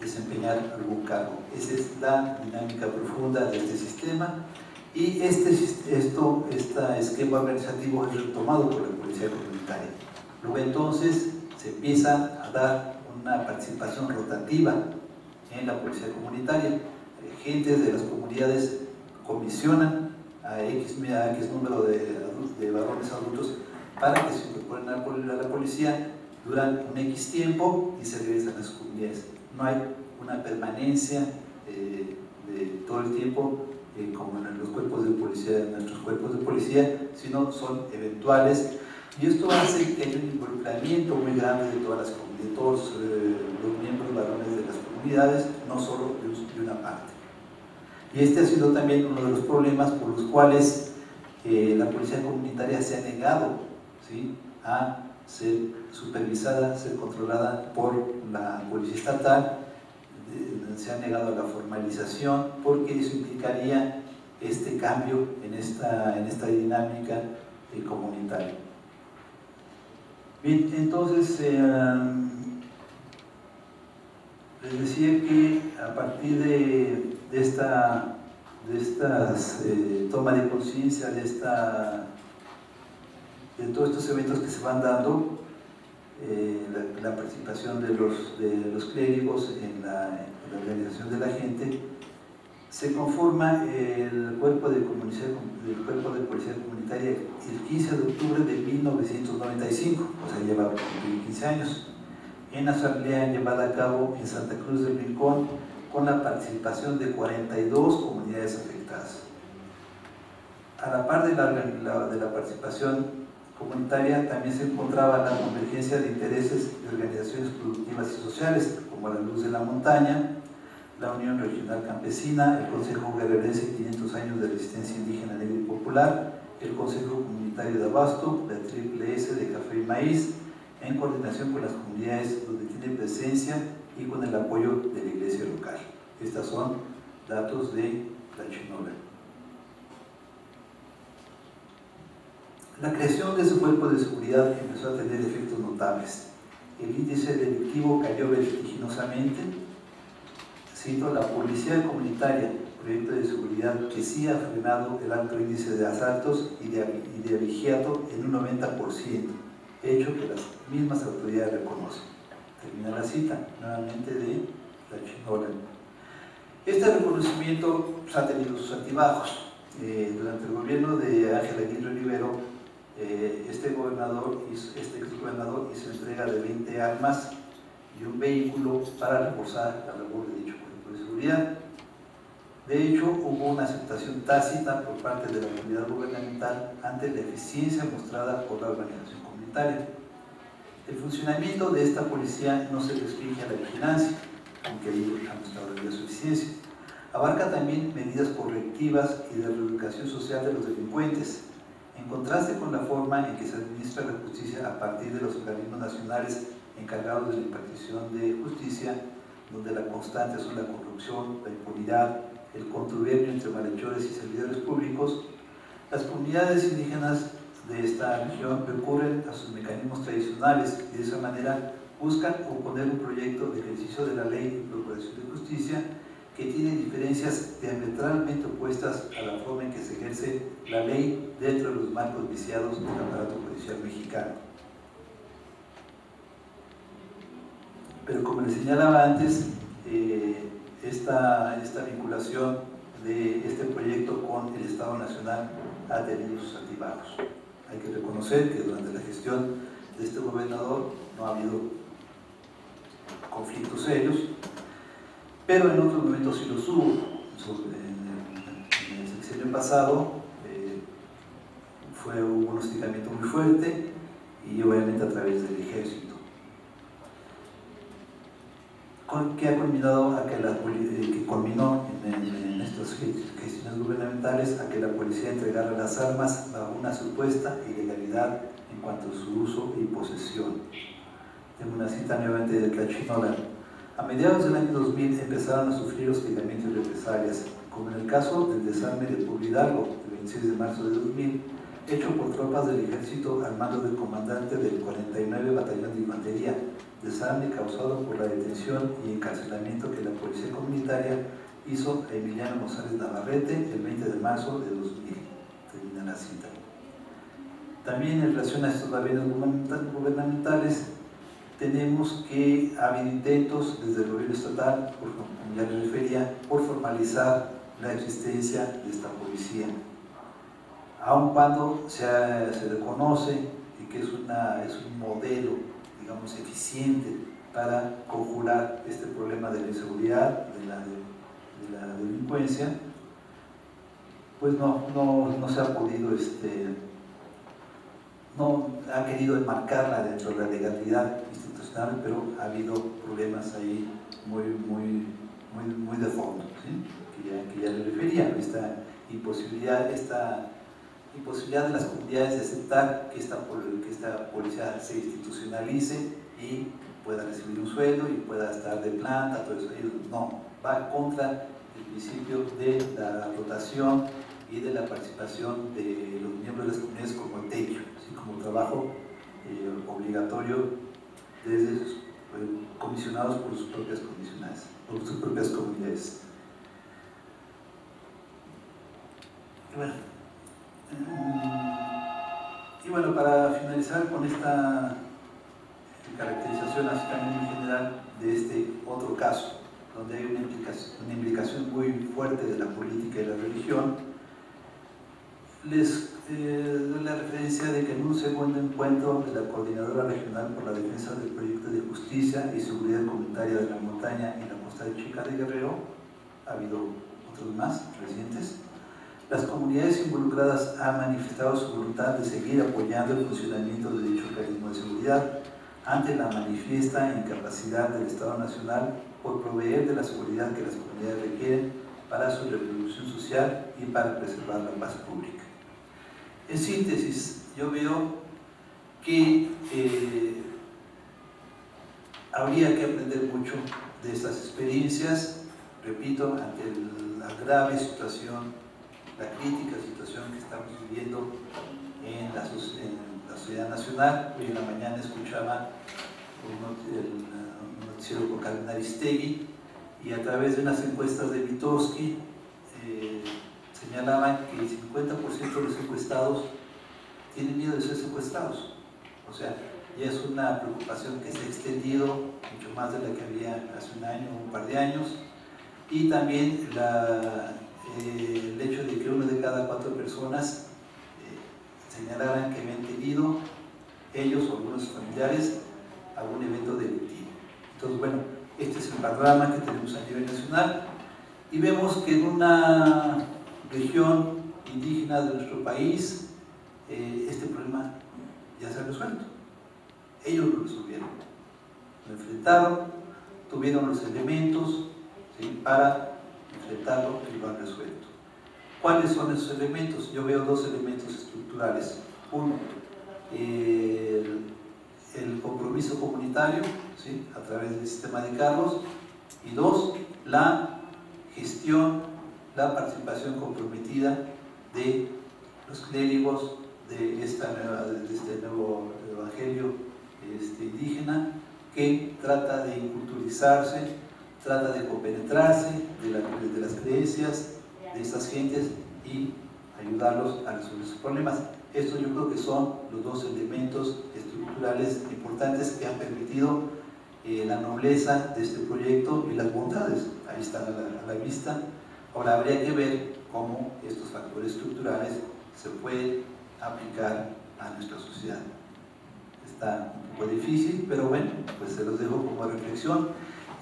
Speaker 2: desempeñar algún cargo. Esa es la dinámica profunda de este sistema y este esquema organizativo es retomado por la policía comunitaria. Luego entonces se empieza a dar una participación rotativa en la policía comunitaria. Gentes de las comunidades comisionan a X número de varones adultos para que se incorporen a la policía, duran un X tiempo y se regresan a las comunidades. No hay una permanencia de todo el tiempo como en los cuerpos de policía, en nuestros cuerpos de policía, sino son eventuales, y esto hace que haya un involucramiento muy grande de todos los miembros varones de las comunidades, no solo de una parte. Y este ha sido también uno de los problemas por los cuales la policía comunitaria se ha negado, ¿sí?, a ser supervisada, ser controlada por la policía estatal. Se ha negado a la formalización porque eso implicaría este cambio en esta dinámica comunitaria. Bien, entonces les decía que a partir de esta toma de conciencia de todos estos eventos que se van dando, la participación de los clérigos en la organización de la gente, se conforma el cuerpo de policía comunitaria el 15 de octubre de 1995, o sea, lleva 15 años, en asamblea llevada a cabo en Santa Cruz del Rincón, con la participación de 42 comunidades afectadas. A la par de la participación comunitaria también se encontraba la convergencia de intereses de organizaciones productivas y sociales como la Luz de la Montaña, la Unión Regional Campesina, el Consejo Guerrerense 500 años de resistencia indígena negra y popular, el Consejo Comunitario de Abasto, la Triple S de Café y Maíz, en coordinación con las comunidades donde tiene presencia y con el apoyo de la iglesia local. Estos son datos de la Chinola. La creación de ese cuerpo de seguridad empezó a tener efectos notables. El índice delictivo cayó vertiginosamente. Cito, la policía comunitaria, proyecto de seguridad que sí ha frenado el alto índice de asaltos y de abigeato en un 90%, hecho que las mismas autoridades reconocen. Termina la cita, nuevamente de la Chinola. Este reconocimiento ha tenido sus altibajos. Durante el gobierno de Ángel Aguirre Rivero, este exgobernador hizo entrega de 20 armas y un vehículo para reforzar la labor de dicho cuerpo de seguridad. De hecho, hubo una aceptación tácita por parte de la autoridad gubernamental ante la eficiencia mostrada por la organización comunitaria. El funcionamiento de esta policía no se restringe a la vigilancia, aunque ahí ha mostrado la suficiencia. Abarca también medidas correctivas y de reeducación social de los delincuentes, en contraste con la forma en que se administra la justicia a partir de los organismos nacionales encargados de la impartición de justicia, donde la constante son la corrupción, la impunidad, el contubernio entre malhechores y servidores públicos. Las comunidades indígenas de esta región recurren a sus mecanismos tradicionales y de esa manera buscan oponer un proyecto de ejercicio de la ley y procuración de justicia que tiene diferencias diametralmente opuestas a la forma en que se ejerce la ley dentro de los marcos viciados del aparato judicial mexicano. Pero como les señalaba antes, esta vinculación de este proyecto con el Estado Nacional ha tenido sus altibajos. Hay que reconocer que durante la gestión de este gobernador no ha habido conflictos serios, pero en otros momentos sí los hubo. En el sexenio pasado hubo un hostigamiento muy fuerte y obviamente a través del ejército, que ha culminado que culminó en estas gestiones gubernamentales a que la policía entregara las armas bajo una supuesta ilegalidad en cuanto a su uso y posesión. Tengo una cita nuevamente de Tlachinola. A mediados del año 2000 empezaron a sufrir hostigamientos y represalias, como en el caso del desarme de Pueblo Hidalgo, el 26 de marzo de 2000, hecho por tropas del ejército al mando del comandante del 49 Batallón de Infantería, desarme causado por la detención y encarcelamiento que la policía comunitaria hizo a Emiliano González Navarrete el 20 de marzo de 2000. Termina la cita. También en relación a estos gobiernos gubernamentales, tenemos que ha habido intentos desde el gobierno estatal, como ya les refería, por formalizar la existencia de esta policía, aun cuando se reconoce que es un modelo, digamos, eficiente para conjurar este problema de la inseguridad, de la delincuencia, pues no se ha podido, no ha querido enmarcarla dentro de la legalidad institucional, pero ha habido problemas ahí muy de fondo, ¿sí? que ya le refería, esta imposibilidad de las comunidades de aceptar que esta policía se institucionalice y pueda recibir un sueldo y pueda estar de planta, todo eso. No, va contra el principio de la rotación y de la participación de los miembros de las comunidades como techo, así como trabajo obligatorio desde comisionados por sus propias comunidades. Y bueno, para finalizar con esta caracterización así también en general de este otro caso, donde hay una implicación muy fuerte de la política y la religión, les doy la referencia de que en un segundo encuentro de la Coordinadora Regional por la Defensa del Proyecto de Justicia y Seguridad Comunitaria de la Montaña y la Costa Chica de Guerrero, ha habido otros más recientes, las comunidades involucradas han manifestado su voluntad de seguir apoyando el funcionamiento de dicho organismo de seguridad ante la manifiesta incapacidad del Estado Nacional por proveer de la seguridad que las comunidades requieren para su reproducción social y para preservar la paz pública. En síntesis, yo veo que habría que aprender mucho de estas experiencias, repito, ante la grave situación, la crítica situación que estamos viviendo en la sociedad nacional. Hoy en la mañana escuchaba un noticiero con Carmen Aristegui y a través de unas encuestas de Mitofsky señalaban que el 50% de los encuestados tienen miedo de ser secuestrados. O sea, ya es una preocupación que se ha extendido mucho más de la que había hace un año o un par de años, y también el hecho de que 1 de cada 4 personas señalaran que habían tenido ellos o algunos familiares algún evento delictivo. Entonces, bueno, este es el panorama que tenemos a nivel nacional y vemos que en una región indígena de nuestro país este problema ya se ha resuelto. Ellos lo resolvieron, lo enfrentaron, tuvieron los elementos, ¿sí?, para enfrentarlo y lo han resuelto. ¿Cuáles son esos elementos? Yo veo 2 elementos estructurales. Uno, el compromiso comunitario, ¿sí?, a través del sistema de cargos, y 2, la gestión, la participación comprometida de los clérigos de este nuevo evangelio indígena, que trata de inculturizarse, trata de compenetrarse de las creencias de estas gentes y ayudarlos a resolver sus problemas. Estos yo creo que son los dos elementos estructurales importantes que han permitido la nobleza de este proyecto y las bondades. Ahí están a la vista. Ahora habría que ver cómo estos factores estructurales se pueden aplicar a nuestra sociedad. Está un poco difícil, pero bueno, pues se los dejo como reflexión.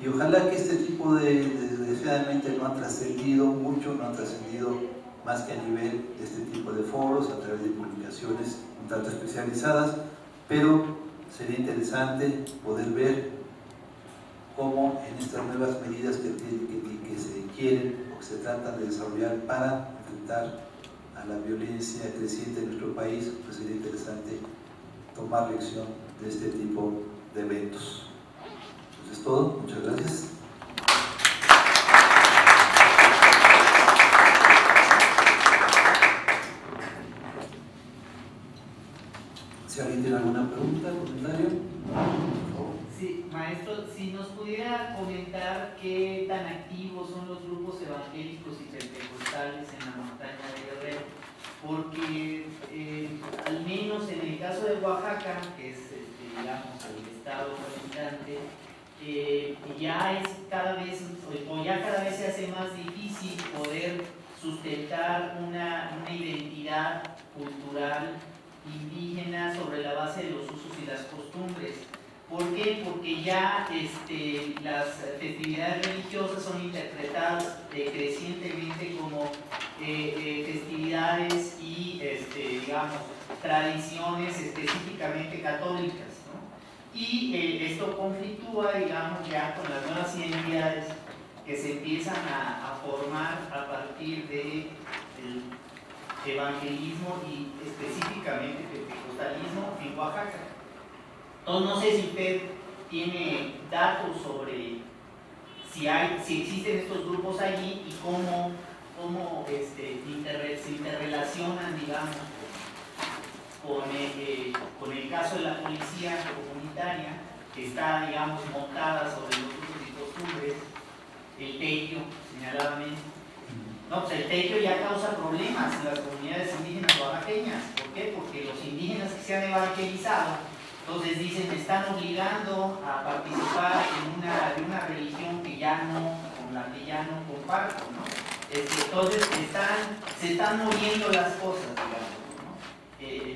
Speaker 2: Y ojalá que este tipo desgraciadamente no han trascendido mucho, no han trascendido más que a nivel de este tipo de foros, a través de publicaciones un tanto especializadas, pero sería interesante poder ver cómo en estas nuevas medidas que se quieren o que se tratan de desarrollar para enfrentar a la violencia creciente en nuestro país, pues sería interesante tomar lección de este tipo de eventos. Eso es todo, muchas gracias. Si alguien tiene alguna pregunta, comentario, por favor.
Speaker 3: Sí, maestro, si nos pudiera comentar qué tan activos son los grupos evangélicos y pentecostales en la montaña de Guerrero, porque al menos en el caso de Oaxaca, que es digamos el estado dominante, ya es cada vez se hace más difícil poder sustentar una identidad cultural indígena sobre la base de los usos y las costumbres. ¿Por qué? Porque ya las festividades religiosas son interpretadas crecientemente como festividades y digamos, tradiciones específicamente católicas, ¿no? Y esto conflictúa, digamos, ya con las nuevas identidades que se empiezan a formar a partir del evangelismo y específicamente pentecostalismo en Oaxaca. Entonces no sé si usted tiene datos sobre si existen estos grupos allí y cómo se interrelacionan, digamos, con el caso de la policía comunitaria, que está, digamos, montada sobre los usos y costumbres, el tequio, señaladamente. No, pues el tequio ya causa problemas en las comunidades indígenas oaxaqueñas. ¿Por qué? Porque los indígenas que se han evangelizado, entonces dicen, me están obligando a participar de una religión con la que ya no comparto, ¿no? Entonces se están moviendo las cosas, digamos, ¿no?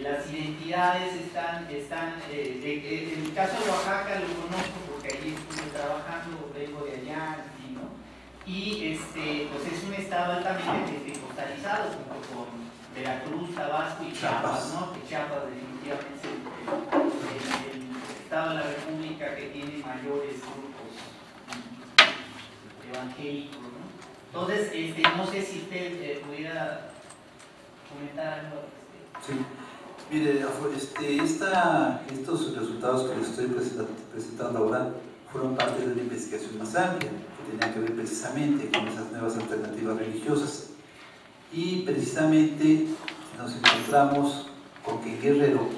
Speaker 3: Las identidades están en el caso de Oaxaca lo conozco porque allí estuve trabajando, vengo de allá, ¿no? Y pues es un estado altamente pentecostalizado, junto con Veracruz, Tabasco y Chiapas, ¿no? Que Chiapas definitivamente es el estado de la República que tiene mayores grupos evangélicos, ¿no? Entonces, no sé si usted pudiera comentar algo.
Speaker 2: Sí, mire, estos resultados que les estoy presentando ahora fueron parte de una investigación más amplia que tenía que ver precisamente con esas nuevas alternativas religiosas, y precisamente nos encontramos con que en Guerrero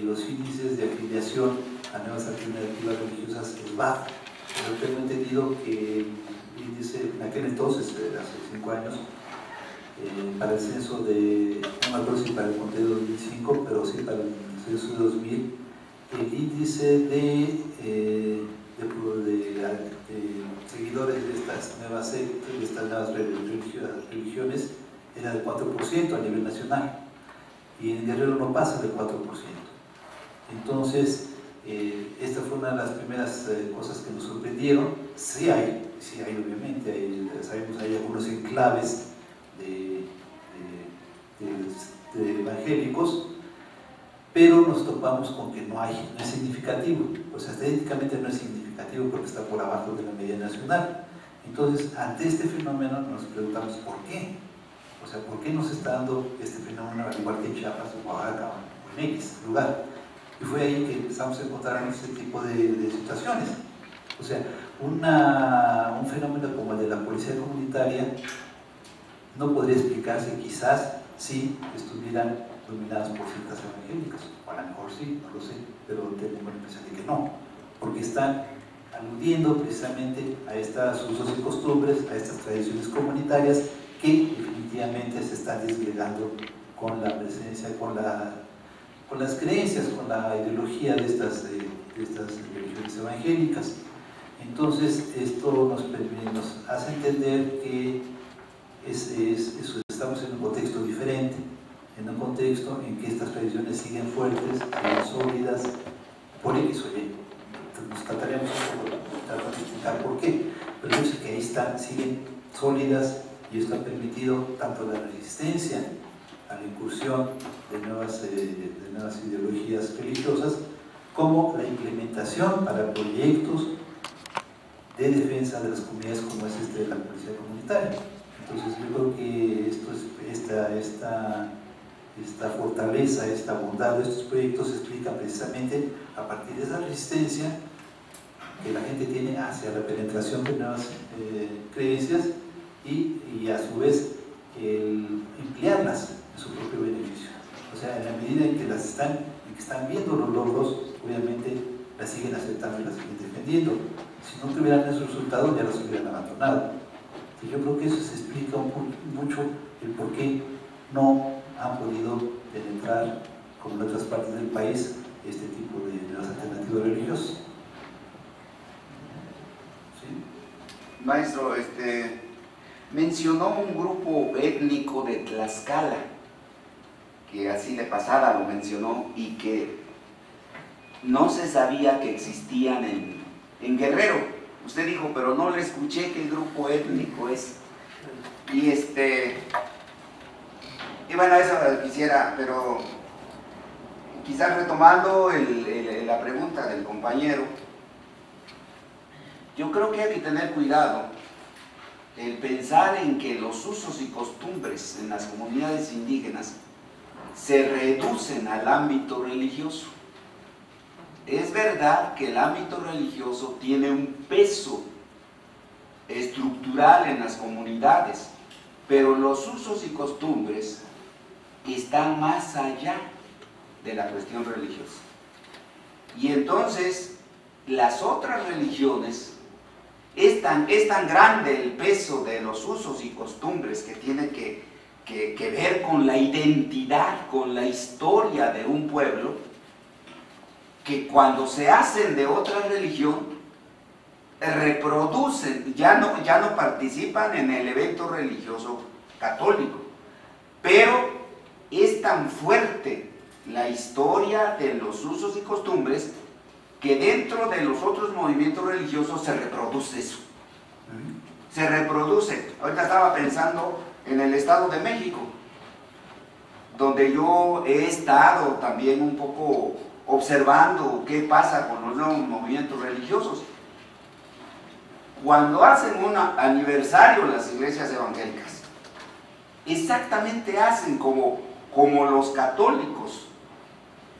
Speaker 2: los índices de afiliación a nuevas alternativas religiosas es bajo. Pero tengo entendido que el índice en aquel entonces, hace 5 años, para el censo no me acuerdo si para el conteo de 2005, pero sí para el censo de 2000, el índice de seguidores de estas nuevas sectas, de estas nuevas religiones, era del 4% a nivel nacional, y en Guerrero no pasa del 4%. Entonces, esta fue una de las primeras cosas que nos sorprendieron. Sí hay obviamente, sabemos hay algunos enclaves de evangélicos, pero nos topamos con que no es significativo, o sea, estadísticamente no es significativo porque está por abajo de la media nacional. Entonces, ante este fenómeno nos preguntamos ¿por qué? O sea, ¿por qué nos está dando este fenómeno al igual que en Chiapas o Oaxaca o en X lugar? Y fue ahí que empezamos a encontrar este tipo de situaciones. O sea, un fenómeno como el de la policía comunitaria no podría explicarse quizás si estuvieran dominadas por sectas evangélicas, o a lo mejor sí, no lo sé, pero tengo la impresión de que no, porque están aludiendo precisamente a estos usos y costumbres, a estas tradiciones comunitarias que definitivamente se están desgregando con la presencia, con las creencias, con la ideología de estas religiones evangélicas. Entonces, esto nos hace entender que estamos en un contexto diferente, en un contexto en que estas tradiciones siguen fuertes, siguen sólidas, por X o Y. Nos trataremos de explicar por qué, pero yo sé que ahí están, siguen sólidas, y esto ha permitido tanto la resistencia a la incursión de nuevas ideologías religiosas, como la implementación para proyectos de defensa de las comunidades como es de la policía comunitaria. Entonces yo creo que esta fortaleza, esta bondad de estos proyectos se explica precisamente a partir de esa resistencia que la gente tiene hacia la penetración de nuevas creencias y a su vez el emplearlas en su propio beneficio. O sea, en la medida en que están viendo los logros, obviamente las siguen aceptando y las siguen defendiendo. Si no tuvieran esos resultados, ya los hubieran abandonado. Y yo creo que eso se explica mucho el por qué no han podido penetrar, como en otras partes del país, este tipo de nuevas alternativas religiosas. ¿Sí?
Speaker 4: Maestro, mencionó un grupo étnico de Tlaxcala, que así de pasada lo mencionó, y que no se sabía que existían en Guerrero. Usted dijo, pero no le escuché qué grupo étnico es. Y bueno, eso quisiera, pero quizás retomando la pregunta del compañero, yo creo que hay que tener cuidado el pensar en que los usos y costumbres en las comunidades indígenas se reducen al ámbito religioso. Es verdad que el ámbito religioso tiene un peso estructural en las comunidades, pero los usos y costumbres están más allá de la cuestión religiosa. Y entonces, las otras religiones, es tan grande el peso de los usos y costumbres que tienen que ver con la identidad, con la historia de un pueblo, que cuando se hacen de otra religión, reproducen, ya no participan en el evento religioso católico, pero es tan fuerte la historia de los usos y costumbres que dentro de los otros movimientos religiosos se reproduce eso. Se reproduce. Ahorita estaba pensando en el Estado de México, donde yo he estado también un poco observando qué pasa con los nuevos movimientos religiosos. Cuando hacen un aniversario las iglesias evangélicas, exactamente hacen como los católicos,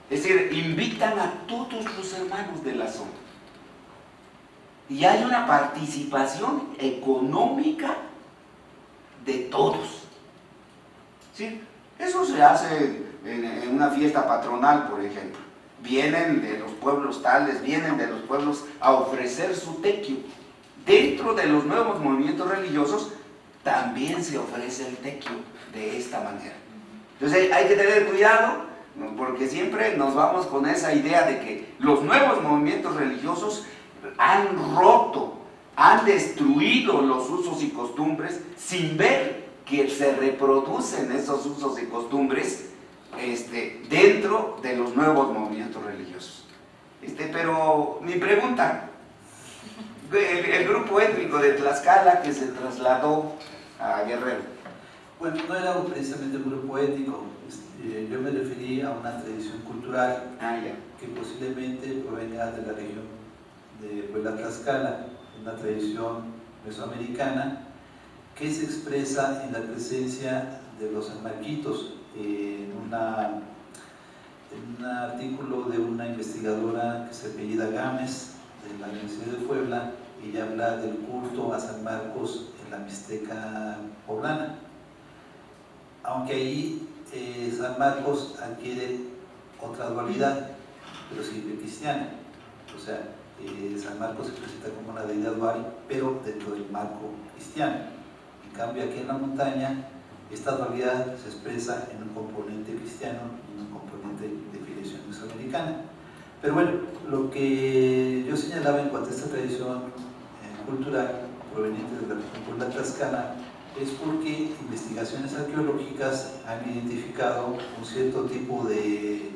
Speaker 4: es decir, invitan a todos los hermanos de la zona y hay una participación económica de todos. ¿Sí? Eso se hace en una fiesta patronal, por ejemplo. Vienen de los pueblos tales, vienen de los pueblos a ofrecer su tequio. Dentro de los nuevos movimientos religiosos también se ofrece el tequio de esta manera. Entonces hay que tener cuidado, porque siempre nos vamos con esa idea de que los nuevos movimientos religiosos han roto, han destruido los usos y costumbres sin ver que se reproducen esos usos y costumbres dentro de los nuevos movimientos religiosos. Pero mi pregunta, el grupo étnico de Tlaxcala que se trasladó a Guerrero.
Speaker 2: Bueno, no era precisamente un grupo étnico, yo me referí a una tradición cultural que posiblemente provenga de la región de Puebla, Tlaxcala, una tradición mesoamericana que se expresa en la presencia de los amarguitos. En un artículo de una investigadora que se apellida Gámez, de la Universidad de Puebla, ella habla del culto a San Marcos en la Mixteca poblana. aunque ahí San Marcos adquiere otra dualidad, pero siempre cristiana. O sea, San Marcos se presenta como una deidad dual, pero dentro del marco cristiano. En cambio, aquí en la montaña, esta dualidad se expresa en un componente cristiano y en un componente de filiación mesoamericana. Pero bueno, lo que yo señalaba en cuanto a esta tradición cultural proveniente de la región de la Tlaxcala es porque investigaciones arqueológicas han identificado un cierto tipo de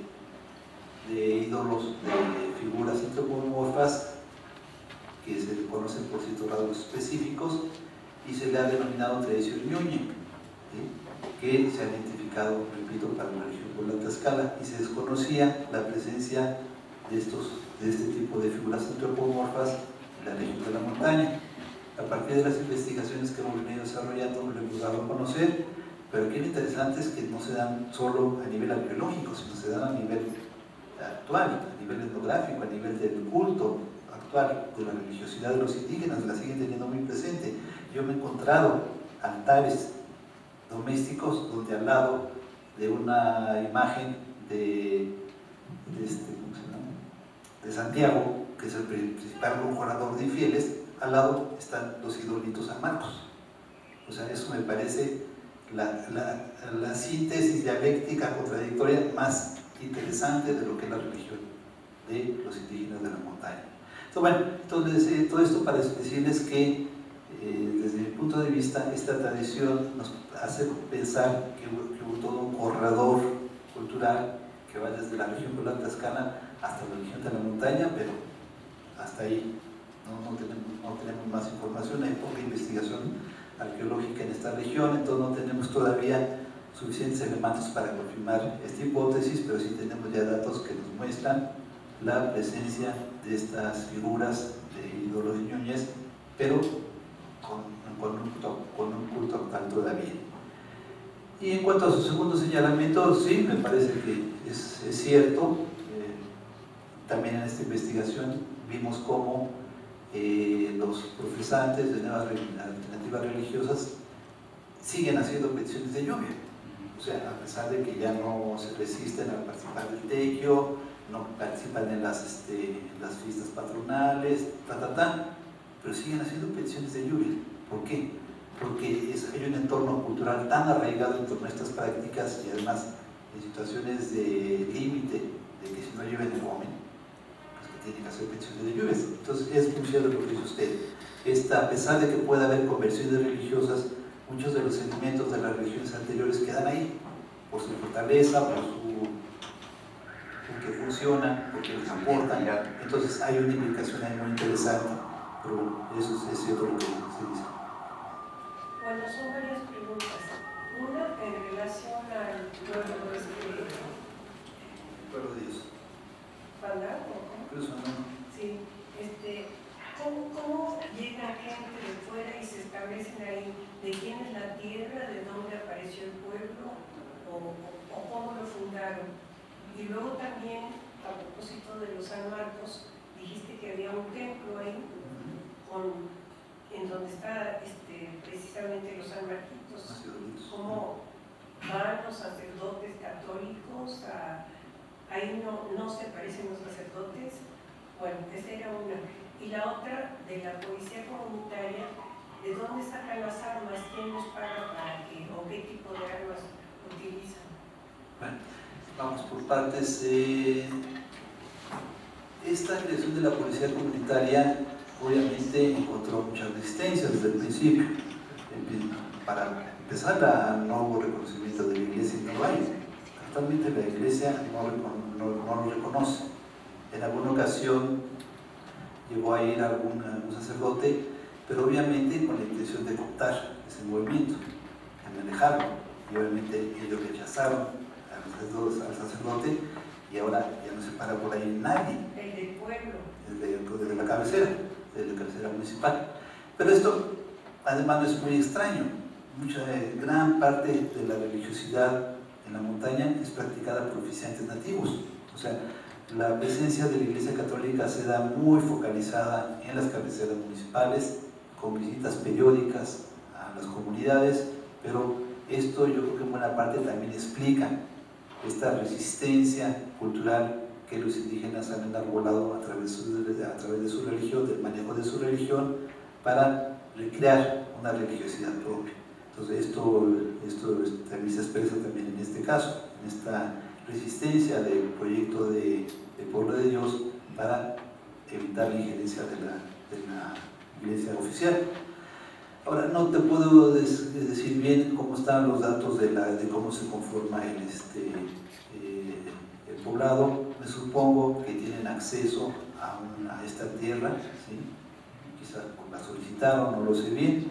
Speaker 2: ídolos, de figuras antropomorfas que se conocen por ciertos rasgos específicos y se le ha denominado tradición ñoñe, ¿sí? Que se ha identificado, repito, para la región de la Tlaxcala, y se desconocía la presencia de este tipo de figuras antropomorfas en la región de la montaña. A partir de las investigaciones que hemos venido desarrollando, lo hemos dado a conocer, pero aquí lo interesante es que no se dan solo a nivel arqueológico, sino se dan a nivel actual, a nivel etnográfico, a nivel del culto actual, de la religiosidad de los indígenas, la siguen teniendo muy presente. Yo me he encontrado altares domésticos donde al lado de una imagen de Santiago, que es el principal conjurador de infieles, al lado están los idolitos San Marcos. O sea, eso me parece la síntesis dialéctica contradictoria más interesante de lo que es la religión de los indígenas de la montaña. Entonces, todo esto para decirles que desde mi punto de vista esta tradición nos hace pensar que hubo todo un corredor cultural que va desde la región de la Tlaxcala hasta la región de la montaña, pero hasta ahí no tenemos más información, hay poca investigación arqueológica en esta región, entonces no tenemos todavía suficientes elementos para confirmar esta hipótesis, pero sí tenemos ya datos que nos muestran la presencia de estas figuras de ídolos ñoñes, pero con un culto actual todavía. Y en cuanto a su segundo señalamiento, sí, me parece que es cierto. También en esta investigación vimos cómo los profesantes de nuevas alternativas religiosas siguen haciendo peticiones de lluvia. O sea, a pesar de que ya no se resisten a participar del tequio, no participan en las fiestas patronales, pero siguen haciendo peticiones de lluvia. ¿Por qué? Porque hay un entorno cultural tan arraigado en torno a estas prácticas y además en situaciones de límite, de que si no llueve no comen, pues que tienen que hacer peticiones de lluvias. Entonces es muy cierto lo que dice usted. A pesar de que pueda haber conversiones religiosas, muchos de los elementos de las religiones anteriores quedan ahí, por su fortaleza, porque funcionan, porque les aportan. Entonces hay una implicación ahí muy interesante, pero eso es cierto lo que se dice.
Speaker 1: Bueno, son varias preguntas. Una en relación al pueblo
Speaker 2: Pueblo de Dios.
Speaker 1: ¿Panda? Sí. ¿Cómo llega gente de fuera y se establecen ahí? ¿De quién es la tierra? ¿De dónde apareció el pueblo? ¿O cómo lo fundaron? Y luego también, a propósito de los San Marcos, dijiste que había un templo ahí en donde está precisamente los San Marquitos. ¿Cómo van los sacerdotes católicos? Ahí no se parecen los sacerdotes. Bueno, esa era una. Y la otra, de la policía comunitaria, ¿de dónde sacan las armas? ¿Quién les paga para qué? ¿O qué tipo de armas utilizan?
Speaker 2: Bueno, vamos por partes. Esta creación de la policía comunitaria obviamente encontró muchas resistencias desde el principio. Para empezar, no hubo reconocimiento de la iglesia en Uruguay. Actualmente la iglesia no lo reconoce. En alguna ocasión llegó a ir algún sacerdote, pero obviamente con la intención de cooptar ese movimiento, de manejarlo. Y obviamente ellos rechazaron al sacerdote y ahora ya no se para por ahí nadie.
Speaker 1: El del pueblo.
Speaker 2: El de la cabecera municipal. Pero esto además no es muy extraño. Gran parte de la religiosidad en la montaña es practicada por oficiantes nativos. O sea, la presencia de la Iglesia Católica se da muy focalizada en las cabeceras municipales, con visitas periódicas a las comunidades, pero Esto yo creo que en buena parte también explica esta resistencia cultural que los indígenas han enarbolado a través de su religión, del manejo de su religión, para recrear una religiosidad propia. Entonces esto también se expresa también en este caso, en esta resistencia del proyecto de Pueblo de Dios para evitar la injerencia de la iglesia oficial. Ahora, no te puedo decir bien cómo están los datos de cómo se conforma el poblado. Me supongo que tienen acceso a esta tierra, ¿sí? Quizás la solicitaron, no lo sé bien,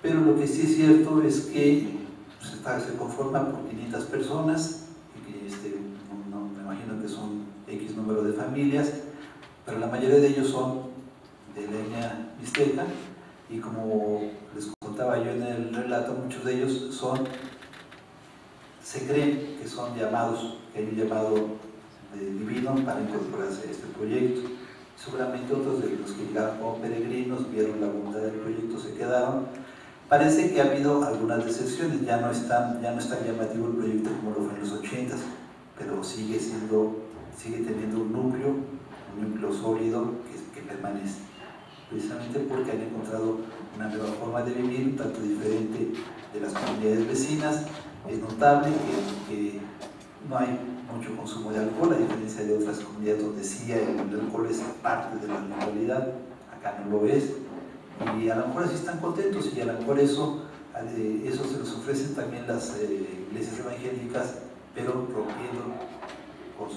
Speaker 2: pero lo que sí es cierto es que se conforma por 500 personas, y que me imagino que son X número de familias, pero la mayoría de ellos son de etnia mixteca, y como les contaba yo en el relato, muchos de ellos se creen que son llamados, que hay un llamado divino para incorporarse a este proyecto. Seguramente otros de los que llegaron como peregrinos, vieron la voluntad del proyecto, se quedaron. Parece que ha habido algunas decepciones, ya no es tan llamativo el proyecto como lo fue en los 80s, pero sigue teniendo un núcleo sólido que permanece, precisamente porque han encontrado una nueva forma de vivir, un tanto diferente de las comunidades vecinas. Es notable que no hay mucho consumo de alcohol, a diferencia de otras comunidades donde sí el alcohol es parte de la normalidad, acá no lo es, y a lo mejor así están contentos, y a lo mejor eso se los ofrecen también las iglesias evangélicas, pero rompiendo con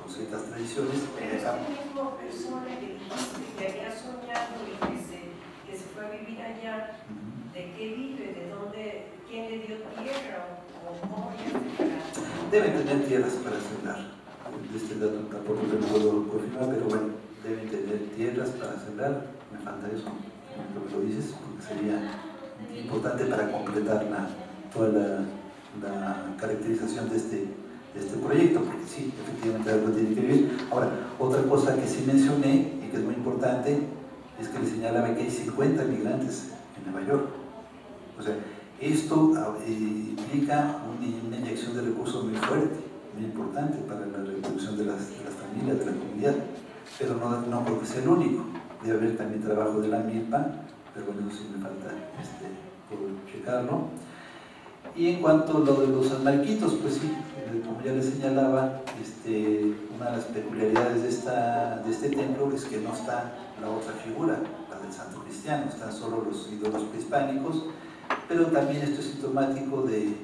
Speaker 2: ciertas tradiciones.
Speaker 1: Pero esa misma persona que dijiste que había soñado y que se fue a vivir allá, ¿de qué vive? ¿De dónde? ¿Quién le dio tierra? ¿O cómo
Speaker 2: Deben tener tierras para sembrar. De este dato tampoco te lo puedo confirmar, pero bueno, deben tener tierras para sembrar. Me falta eso, lo que lo dices, porque sería importante para completar toda la caracterización de este proyecto, porque sí, efectivamente algo tiene que ver. Ahora, otra cosa que sí mencioné y que es muy importante es que le señalaba que hay 50 migrantes en Nueva York. O sea, esto implica una inyección de recursos muy fuerte, muy importante para la reproducción de las familias, de la comunidad, pero no creo que sea el único. Debe haber también trabajo de la milpa, pero bueno, eso sí me falta por checarlo. Y en cuanto a lo de los sanmarquitos, pues sí, como ya les señalaba, una de las peculiaridades de este templo es que no está la otra figura, la del santo cristiano, están solo los ídolos prehispánicos, pero también esto es sintomático de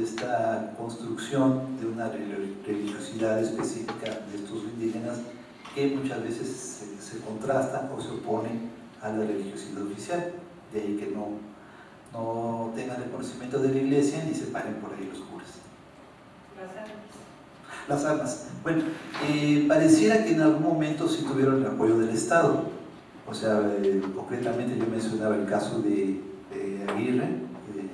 Speaker 2: esta construcción de una religiosidad específica de estos indígenas que muchas veces se contrasta o se opone a la religiosidad oficial, de ahí que no tengan el conocimiento de la iglesia ni se paren por ahí los curas. Las armas. Bueno, pareciera que en algún momento sí tuvieron el apoyo del Estado. O sea, concretamente yo mencionaba el caso de Aguirre, el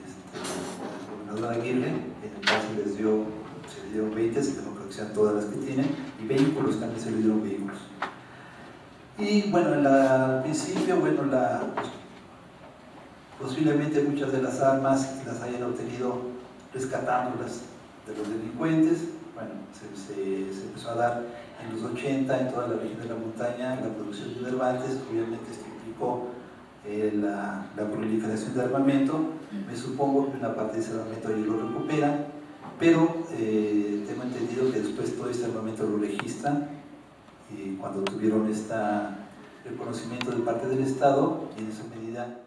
Speaker 2: gobernador Aguirre, en el caso se le dieron 20, no creo que sean todas las que tienen, y vehículos también se le dieron vehículos. Y bueno, al principio, bueno, posiblemente muchas de las armas las hayan obtenido rescatándolas de los delincuentes. Bueno, se empezó a dar en los 80 en toda la región de la montaña la producción de derbantes. Obviamente esto implicó la proliferación de armamento. Me supongo que una parte de ese armamento ellos lo recuperan, pero tengo entendido que después todo este armamento lo registran cuando tuvieron reconocimiento de parte del Estado, y en esa medida